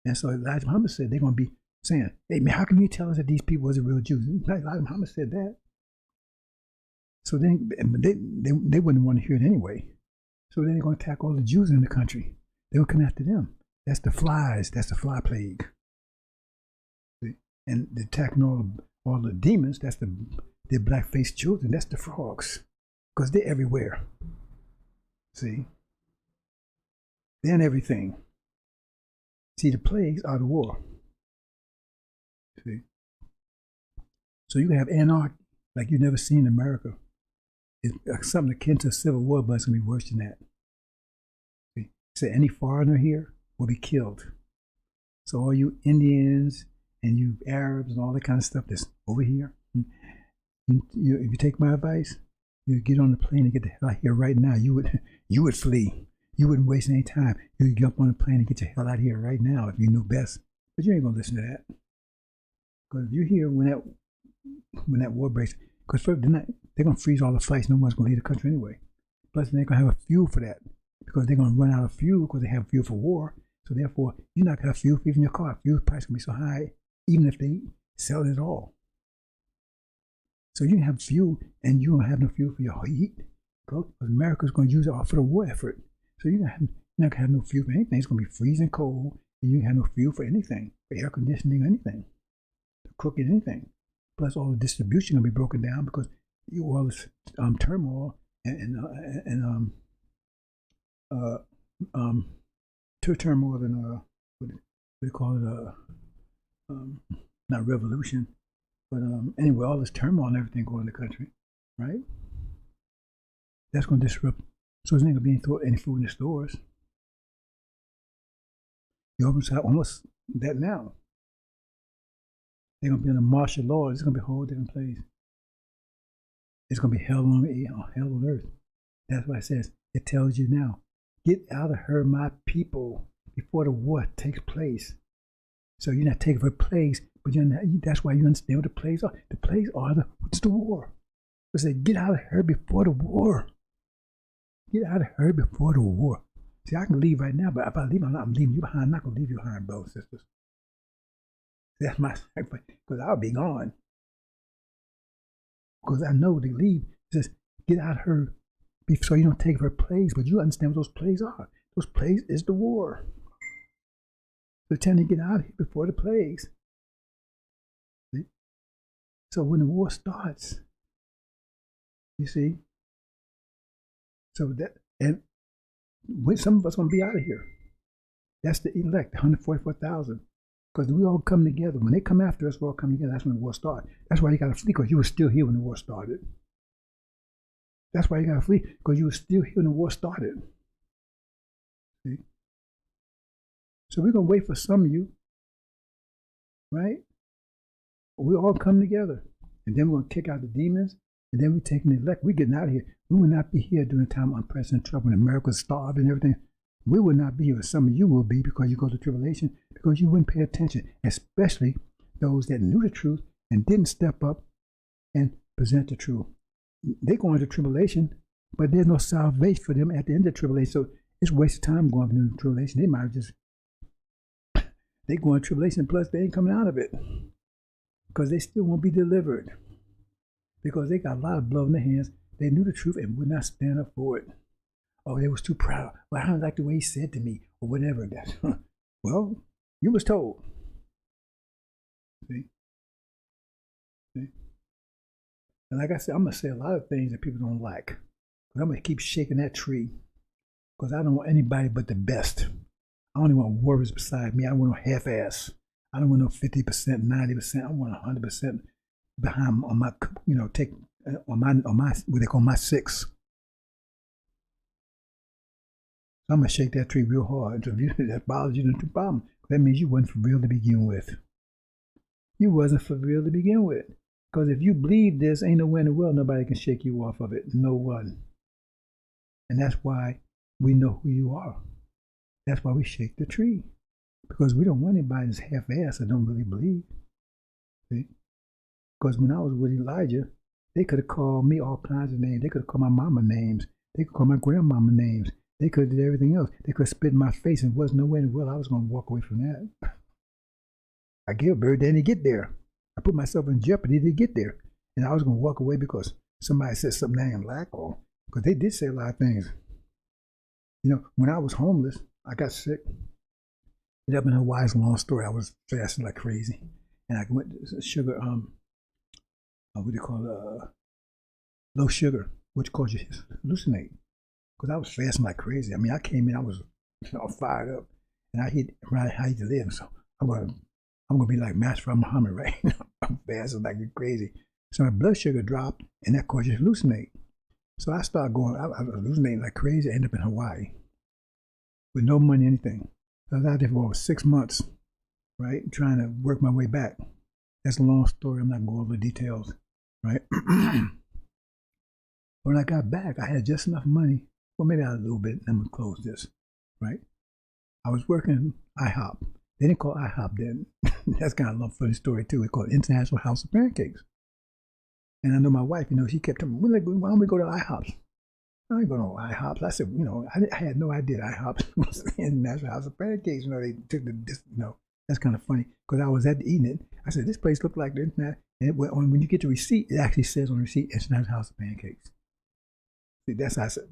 And so Elijah Muhammad said they're gonna be saying, "Hey man, how can you tell us that these people wasn't real Jews?" Elijah Muhammad said that. So then they wouldn't want to hear it anyway. So then they're gonna attack all the Jews in the country. They're gonna come after them. That's the flies. That's the fly plague. See? And they're attacking all the demons. That's the black-faced children. That's the frogs, because they're everywhere. See, they're in everything. See, the plagues are the war. See, so you have anarchy like you've never seen in America. It's something akin to a civil war, but it's gonna be worse than that. See, so any foreigner here will be killed. So all you Indians and you Arabs and all that kind of stuff that's over here, if you take my advice, you get on the plane and get the hell out of here right now. You would flee. You wouldn't waste any time. You would get up on the plane and get your hell out of here right now if you knew best. But you ain't gonna listen to that. Because if you hear when that war breaks, because first they're gonna freeze all the flights. No one's gonna leave the country anyway. Plus they're gonna have a fuel for that because they're gonna run out of fuel because they have fuel for war. So therefore, you're not gonna have fuel for even your car. Fuel price gonna be so high, even if they sell it all. So you can have fuel, and you don't have no fuel for your heat. Because America's gonna use it all for the war effort. So you're not gonna have no fuel for anything. It's gonna be freezing cold, and you can have no fuel for anything, for air conditioning, anything, cooking, anything. Plus, all the distribution gonna be broken down because all this turmoil and turmoil and what do you call it? Not revolution, but anyway, all this turmoil and everything going in the country, right? That's gonna disrupt. So there's not gonna be any food in the stores. You almost that now. They're gonna be under martial law. It's gonna be a whole different place. It's gonna be hell on earth. That's why it says. It tells you now. Get out of her, my people, before the war takes place. So you're not taking her plagues, but that's why you understand what the plagues are. The plagues are the war. It said, get out of her before the war. Get out of her before the war. See, I can leave right now, but if I leave, I'm leaving you behind. I'm not gonna leave you behind, brothers and sisters. That's my sacrifice, because I'll be gone. Because I know to leave. It says, get out of her so you don't take her plagues, but you understand what those plagues are. Those plagues is the war. So tell you to get out of here before the plagues. See? So when the war starts, you see, so that, and when some of us going to be out of here. That's the elect, 144,000. Because we all come together. When they come after us, we all come together. That's when the war starts. That's why you got to flee, because you were still here when the war started. That's why you got to flee, because you were still here when the war started. See? So we're going to wait for some of you, right? We all come together. And then we're going to kick out the demons. And then we're taking the elect. We're getting out of here. We will not be here during the time of unprecedented trouble when America's starved and everything. We will not be here. But some of you will be, because you go to tribulation, because you wouldn't pay attention, especially those that knew the truth and didn't step up and present the truth. They go into tribulation, but there's no salvation for them at the end of tribulation. So it's a waste of time going into tribulation. They might just, they go into tribulation, plus they ain't coming out of it, because they still won't be delivered, because they got a lot of blood in their hands. They knew the truth and would not stand up for it. Oh, they was too proud. Well, I don't like the way he said to me, or whatever. Well, you was told. See? See? And like I said, I'm going to say a lot of things that people don't like. But I'm going to keep shaking that tree, because I don't want anybody but the best. I don't even want warriors beside me. I don't want no half-ass. I don't want no 50%, 90%. I want 100% behind on my, take on my what they call my six. So I'm gonna shake that tree real hard. So if that bothers you, that's the problem. That means you wasn't for real to begin with. You wasn't for real to begin with. Because if you believe this, ain't no way in the world nobody can shake you off of it. No one. And that's why we know who you are. That's why we shake the tree. Because we don't want anybody that's half-assed that don't really believe. See? Because when I was with Elijah, they could have called me all kinds of names. They could have called my mama names. They could call my grandmama names. They could have did everything else. They could have spit in my face and wasn't no way in the world I was going to walk away from that. I gave a bird, they didn't get there. I put myself in jeopardy to get there. And I was going to walk away because somebody said something I didn't like, or because they did say a lot of things. When I was homeless, I got sick. It up in Hawaii's a long story. I was fasting like crazy. And I went to sugar, what do you call it? Low sugar, which causes you to hallucinate. Because I was fasting like crazy. I mean, I came in, I was all fired up. And I hit right how to live. So I'm gonna be like Master Muhammad, right? I'm fasting like crazy. So my blood sugar dropped, and that caused you to hallucinate. So I started going, I was hallucinating like crazy. I ended up in Hawaii with no money, anything. So I was out there for over 6 months, right? Trying to work my way back. That's a long story. I'm not going to go over the details, right? When I got back, I had just enough money. Well, maybe I had a little bit. I'm going to close this, right? I was working IHOP. They didn't call IHOP then. That's kind of a funny story, too. It called International House of Pancakes. And I know my wife, she kept telling me, why don't we go to IHOPs? I ain't going to IHOPs. I said, I had no idea IHOPs was the International House of Pancakes. They took that's kind of funny because I was eating it. I said, this place looked like the Internet. And when you get the receipt, it actually says on the receipt, International House of Pancakes. See, that's how I said,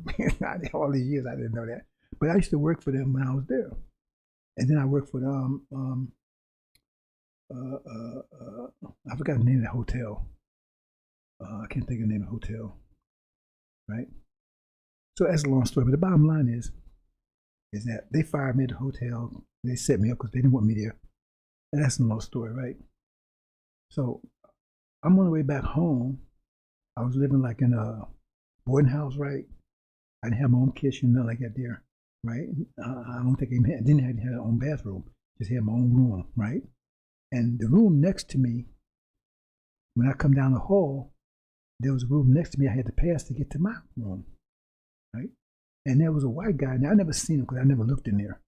all these years I didn't know that. But I used to work for them when I was there. And then I worked for them, I forgot the name of the hotel. I can't think of the name of the hotel, right? So that's a long story, but the bottom line is that they fired me at the hotel. They set me up because they didn't want me there. And that's a long story, right? So I'm on the way back home. I was living like in a boarding house, right? I didn't have my own kitchen, nothing like that there, right? I don't think I didn't have my own bathroom, just had my own room, right? And the room next to me, when I come down the hall, there was a room next to me I had to pass to get to my room, right? And there was a white guy. Now, I never seen him because I never looked in there.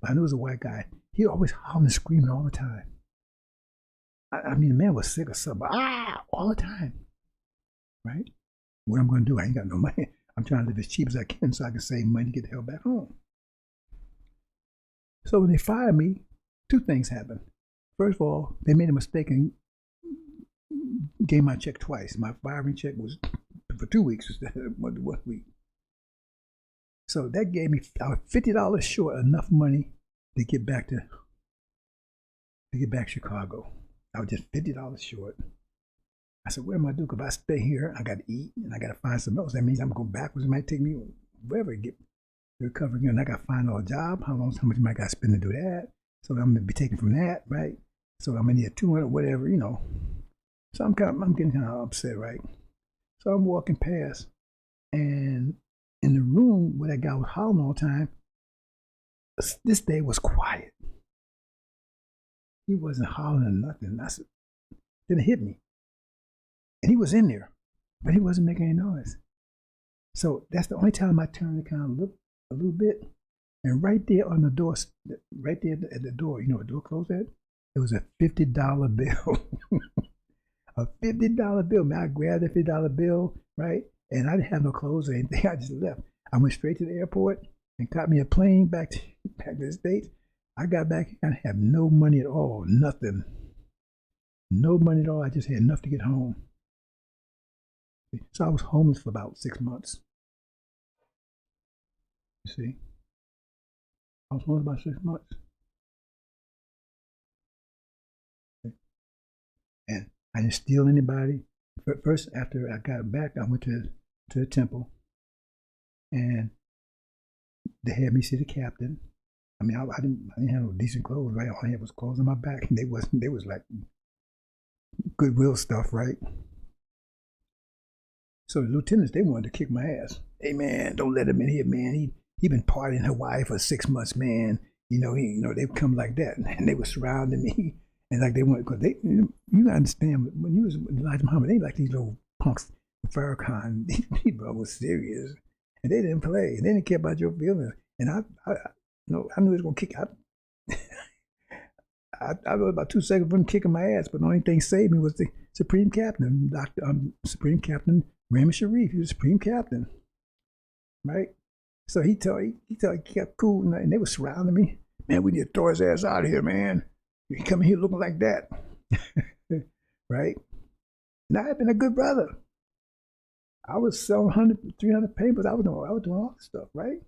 But I knew it was a white guy. He always hollering and screaming all the time. I mean, the man was sick or something. All the time, right? What I'm going to do, I ain't got no money. I'm trying to live as cheap as I can so I can save money to get the hell back home. So when they fired me, two things happened. First of all, they made a mistake and gave my check twice. My firing check was for 2 weeks instead of 1 week. So that gave me, I was $50 short, enough money to get back to Chicago. I was just $50 short. I said, what am I doing? Because if I stay here, I got to eat and I got to find something else. That means I'm going backwards. It might take me forever to get to recover again. I got to find a job. How much money I got to spend to do that? So I'm going to be taken from that, right? So I'm going to need 200, whatever, So I'm getting kind of upset, right? So I'm walking past, and in the room where that guy was hollering all the time, this day was quiet. He wasn't hollering or nothing. I said, then it hit me. And he was in there, but he wasn't making any noise. So that's the only time I turned and kind of looked a little bit. And right there on the door, right there at the door, what door closed at? It was a $50 bill. A $50 bill. Man, I grabbed that $50 bill, right? And I didn't have no clothes or anything. I just left. I went straight to the airport and caught me a plane back to the States. I got back and I had no money at all. Nothing. No money at all. I just had enough to get home. So I was homeless for about 6 months. You see? I was homeless about 6 months. And I didn't steal anybody. First, after I got back, I went to the temple. And they had me see the captain. I mean, I didn't have no decent clothes, right? All I had was clothes on my back, and they was like Goodwill stuff, right? So the lieutenants, they wanted to kick my ass. Hey man, don't let him in here, man. He been partying in Hawaii for 6 months, man. They come like that, and they were surrounding me, and like they went, cause you understand when you was with Elijah Muhammad, they like these little punks. Farrakhan, these bro was serious, and they didn't play, and they didn't care about your feelings. And I knew it was gonna kick. I was about 2 seconds from kicking my ass, but the only thing saved me was the Supreme Captain, Supreme Captain Raymond Sharif. He was Supreme Captain, right? So he kept cool, and they were surrounding me. Man, we need to throw his ass out of here, man. He coming here looking like that, right? And I had been a good brother. I was selling 100, 300 papers. I was doing all this stuff, right?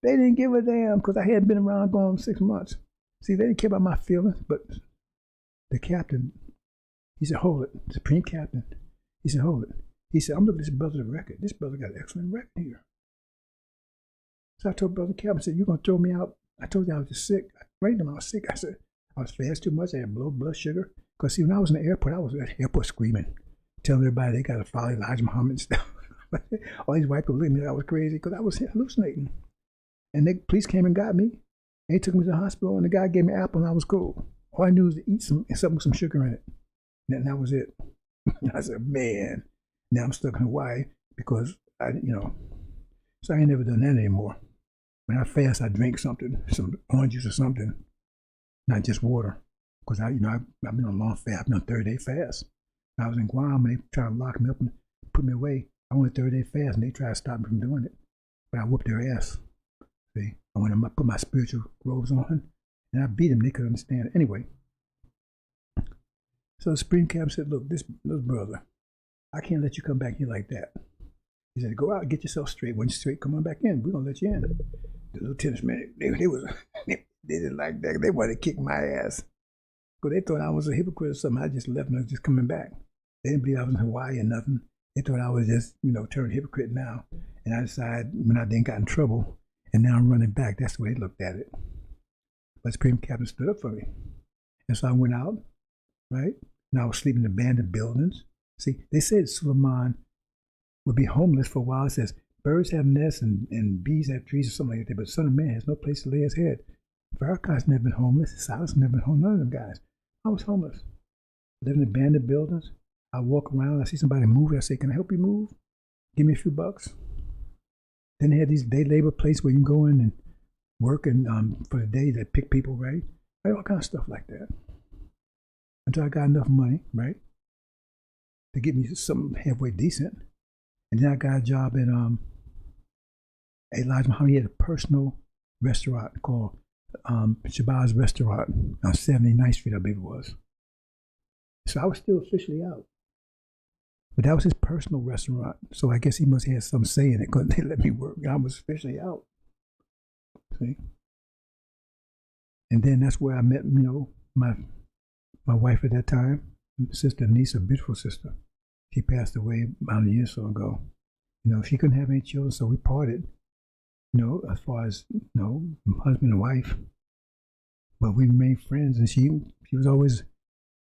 They didn't give a damn because I hadn't been around going 6 months. See, they didn't care about my feelings, but the captain, he said, hold it, Supreme Captain. He said, hold it. He said, I'm looking at this brother's record. This brother got an excellent record here. So I told Brother Captain, I said, you're going to throw me out? I told you I was just sick. I told him I was sick. I said, I was fast too much. I had low blood sugar. Because see, when I was in the airport, I was at the airport screaming, telling everybody they got to follow Elijah Muhammad and stuff. All these white people looked at me like I was crazy because I was hallucinating. And the police came and got me. They took me to the hospital, and the guy gave me an apple, and I was cool. All I knew was to eat something with some sugar in it. And that was it. I said, man, now I'm stuck in Hawaii because so I ain't never done that anymore. When I fast, I drink something, some orange juice or something, not just water. Because I've been on a long fast. I've been on a 30-day fast. I was in Guam, and they tried to lock me up and put me away. I went a 30-day fast, and they tried to stop me from doing it. But I whooped their ass. See, I went and put my spiritual robes on, and I beat them. They couldn't understand it. Anyway, so the Supreme Captain said, look, this little brother, I can't let you come back here like that. He said, go out and get yourself straight. When you're straight, come on back in. We're going to let you in. The lieutenants, man, they didn't like that. They wanted to kick my ass. Because they thought I was a hypocrite or something. I just left and I was just coming back. They didn't believe I was in Hawaii or nothing. They thought I was just, turned hypocrite now. And I decided when I then got in trouble, and now I'm running back. That's the way they looked at it. But Supreme Captain stood up for me. And so I went out, right? And I was sleeping in abandoned buildings. See, they said Suleiman would be homeless for a while. It says, birds have nests and bees have trees or something like that, but the Son of Man has no place to lay his head. Farrakhan's never been homeless. Silas never been homeless. None of them guys. I was homeless. Living in abandoned buildings. I walk around. I see somebody moving. I say, can I help you move? Give me a few bucks. Then they had these day labor places where you can go in and work and for the day they pick people, right? All kind of stuff like that. Until I got enough money, right, to get me something halfway decent. And then I got a job at Elijah Muhammad. He had a personal restaurant called Shabazz Restaurant on 79th Street, I believe it was. So I was still officially out. But that was his personal restaurant. So I guess he must have some say in it because they let me work. I was officially out. See? And then that's where I met, my wife at that time, sister, niece, a beautiful sister. She passed away about a year or so ago. She couldn't have any children, so we parted, as far as, husband and wife. But we remained friends, and she was always,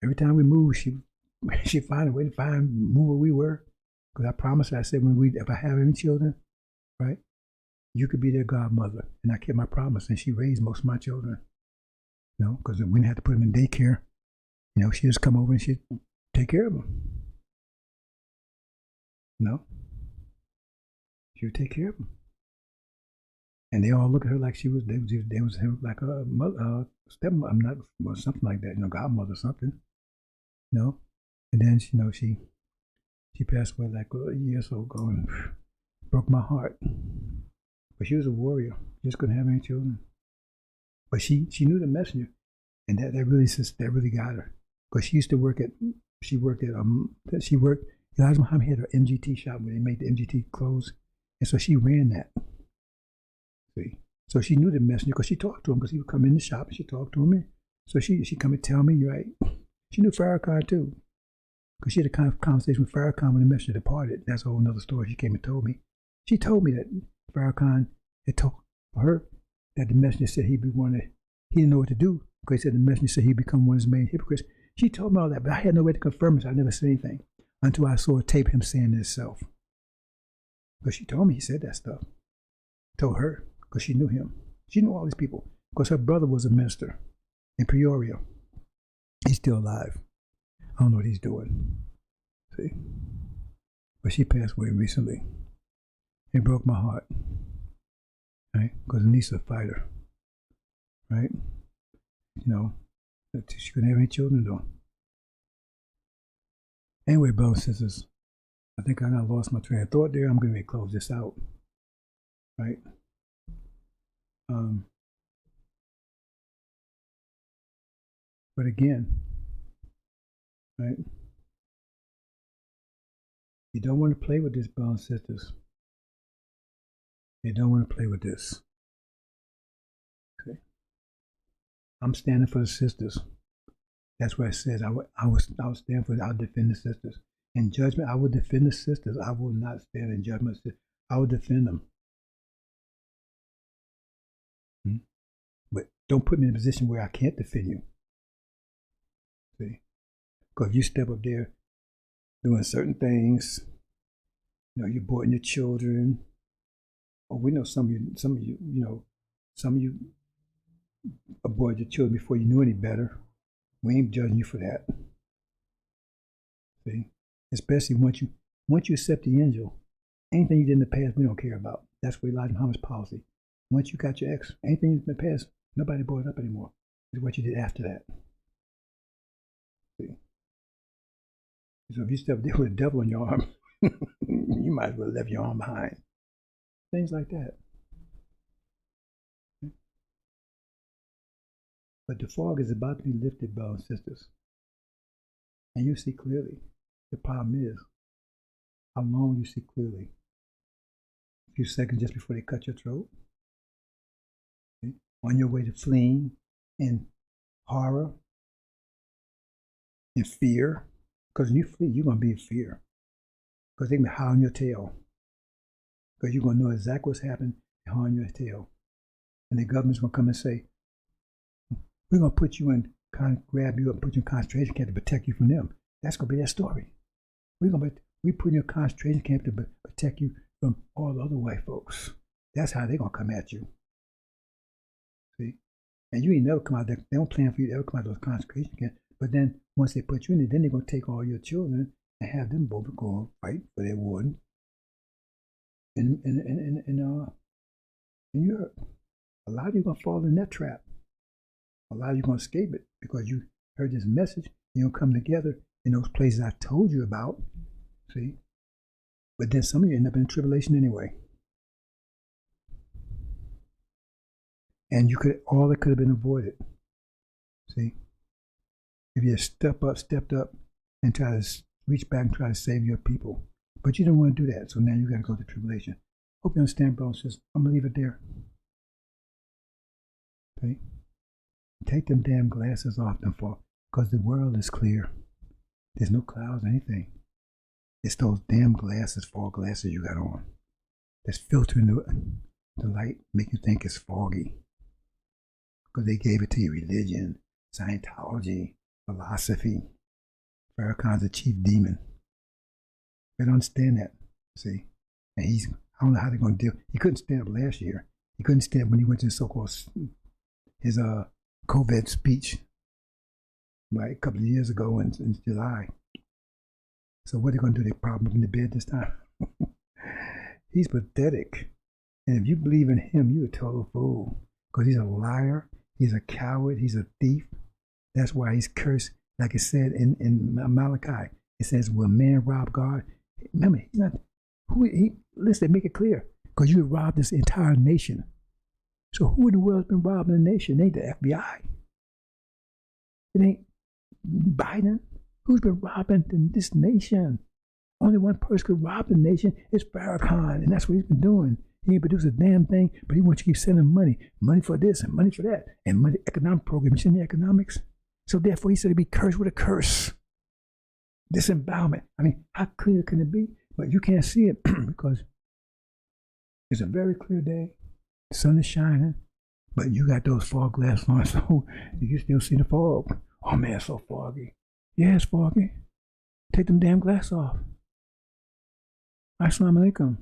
every time we moved, she'd find a way to move where we were. Because I promised her, I said, if I have any children, right, you could be their godmother. And I kept my promise, and she raised most of my children. Because we didn't have to put them in daycare. She'd just come over and she'd take care of them. She would take care of them. And they all look at her like they was like a mother, stepmother, something like that, godmother or something. And then, she passed away like a year or so ago and broke my heart. But she was a warrior. She just couldn't have any children. But she knew the messenger, and that really got her. Because she used to work at Elijah Muhammad had her MGT shop where they made the MGT clothes, and so she ran that. See, so she knew the messenger because she talked to him because he would come in the shop and she talked to him. And so she come and tell me, right? She knew Farrakhan too, because she had a kind of conversation with Farrakhan when the messenger departed. That's a whole nother story. She came and told me. She told me that Farrakhan had told her that the messenger said he'd be one of, he didn't know what to do because he said the messenger said he'd become one of his main hypocrites. She told me all that, but I had no way to confirm it, so I never said anything until I saw a tape of him saying it himself. But she told me he said that stuff. Told her, because she knew him. She knew all these people, because her brother was a minister in Peoria. He's still alive. I don't know what he's doing. See? But she passed away recently. It broke my heart. Right? Because the niece is a fighter. Right? You know, she couldn't have any children though. Anyway, brothers and sisters, I think I lost my train of thought there. I'm going to close this out. Right? But again, right? You don't want to play with this, brothers and sisters. You don't want to play with this. Okay? I'm standing for the sisters. That's what it says. I will stand for. I'll defend the sisters. In judgment, I will defend the sisters. I will not stand in judgment. I will defend them. But don't put me in a position where I can't defend you. See? Because if you step up there doing certain things, you know, you're aborting your children. Or we know some of you aborted your children before you knew any better. We ain't judging you for that. See? Especially once you accept the angel, anything you did in the past, we don't care about. That's what Elijah Muhammad's policy. Once you got your ex, anything in the past, nobody brought it up anymore. It's what you did after that. See? So if you step there with a devil in your arm, you might as well leave your arm behind. Things like that. But the fog is about to be lifted, brothers and sisters. And you see clearly. The problem is, how long you see clearly? A few seconds just before they cut your throat? Okay? On your way to fleeing in horror, in fear. Because when you flee, you're going to be in fear. Because they're going to be high on your tail. Because you're going to know exactly what's happening and high on your tail. And the government's going to come and say, we're going to put you in, grab you up and put you in concentration camp to protect you from them. That's going to be their story. We put you in a concentration camp to protect you from all the other white folks. That's how they're going to come at you. See? And you ain't never come out there. They don't plan for you to ever come out of those concentration camps. But then once they put you in there, then they're going to take all your children and have them both go fight for their warden in Europe. A lot of you are going to fall in that trap. A lot of you are going to escape it because you heard this message. You're going to come together in those places I told you about. See? But then some of you end up in tribulation anyway. And all that could have been avoided. See? If you stepped up and try to reach back and try to save your people. But you don't want to do that, so now you got to go to tribulation. Hope you understand, brothers and sisters. I'm going to leave it there. Okay? Take them damn glasses off them, because the world is clear. There's no clouds or anything. It's those damn glasses, fog glasses you got on. That's filtering the light, make you think it's foggy. Because they gave it to you, religion, Scientology, philosophy. Farrakhan's a chief demon. They don't understand that, see? And I don't know how they're going to deal. He couldn't stand up last year. He couldn't stand up when he went to his COVID speech, right, a couple of years ago in July. So what are they going to do? They prop him up in the bed this time? He's pathetic. And if you believe in him, you're a total fool. Because he's a liar, he's a coward, he's a thief. That's why he's cursed. Like it said in Malachi, it says, will man rob God? Remember, he's not, listen, make it clear. Because you robbed this entire nation. So who in the world has been robbing the nation? It ain't the FBI. It ain't Biden. Who's been robbing this nation? Only one person could rob the nation. It's Farrakhan, and that's what he's been doing. He ain't produced a damn thing, but he wants you to keep sending money for this and money for that, and money economic program. You see the economics? So therefore, he said to be cursed with a curse. Disembowelment. I mean, how clear can it be? But you can't see it because it's a very clear day. The sun is shining, But you got those fog glasses on, so you can still see the fog. Oh man, it's so foggy. Yeah, it's foggy. Take them damn glasses off. Assalamu alaikum.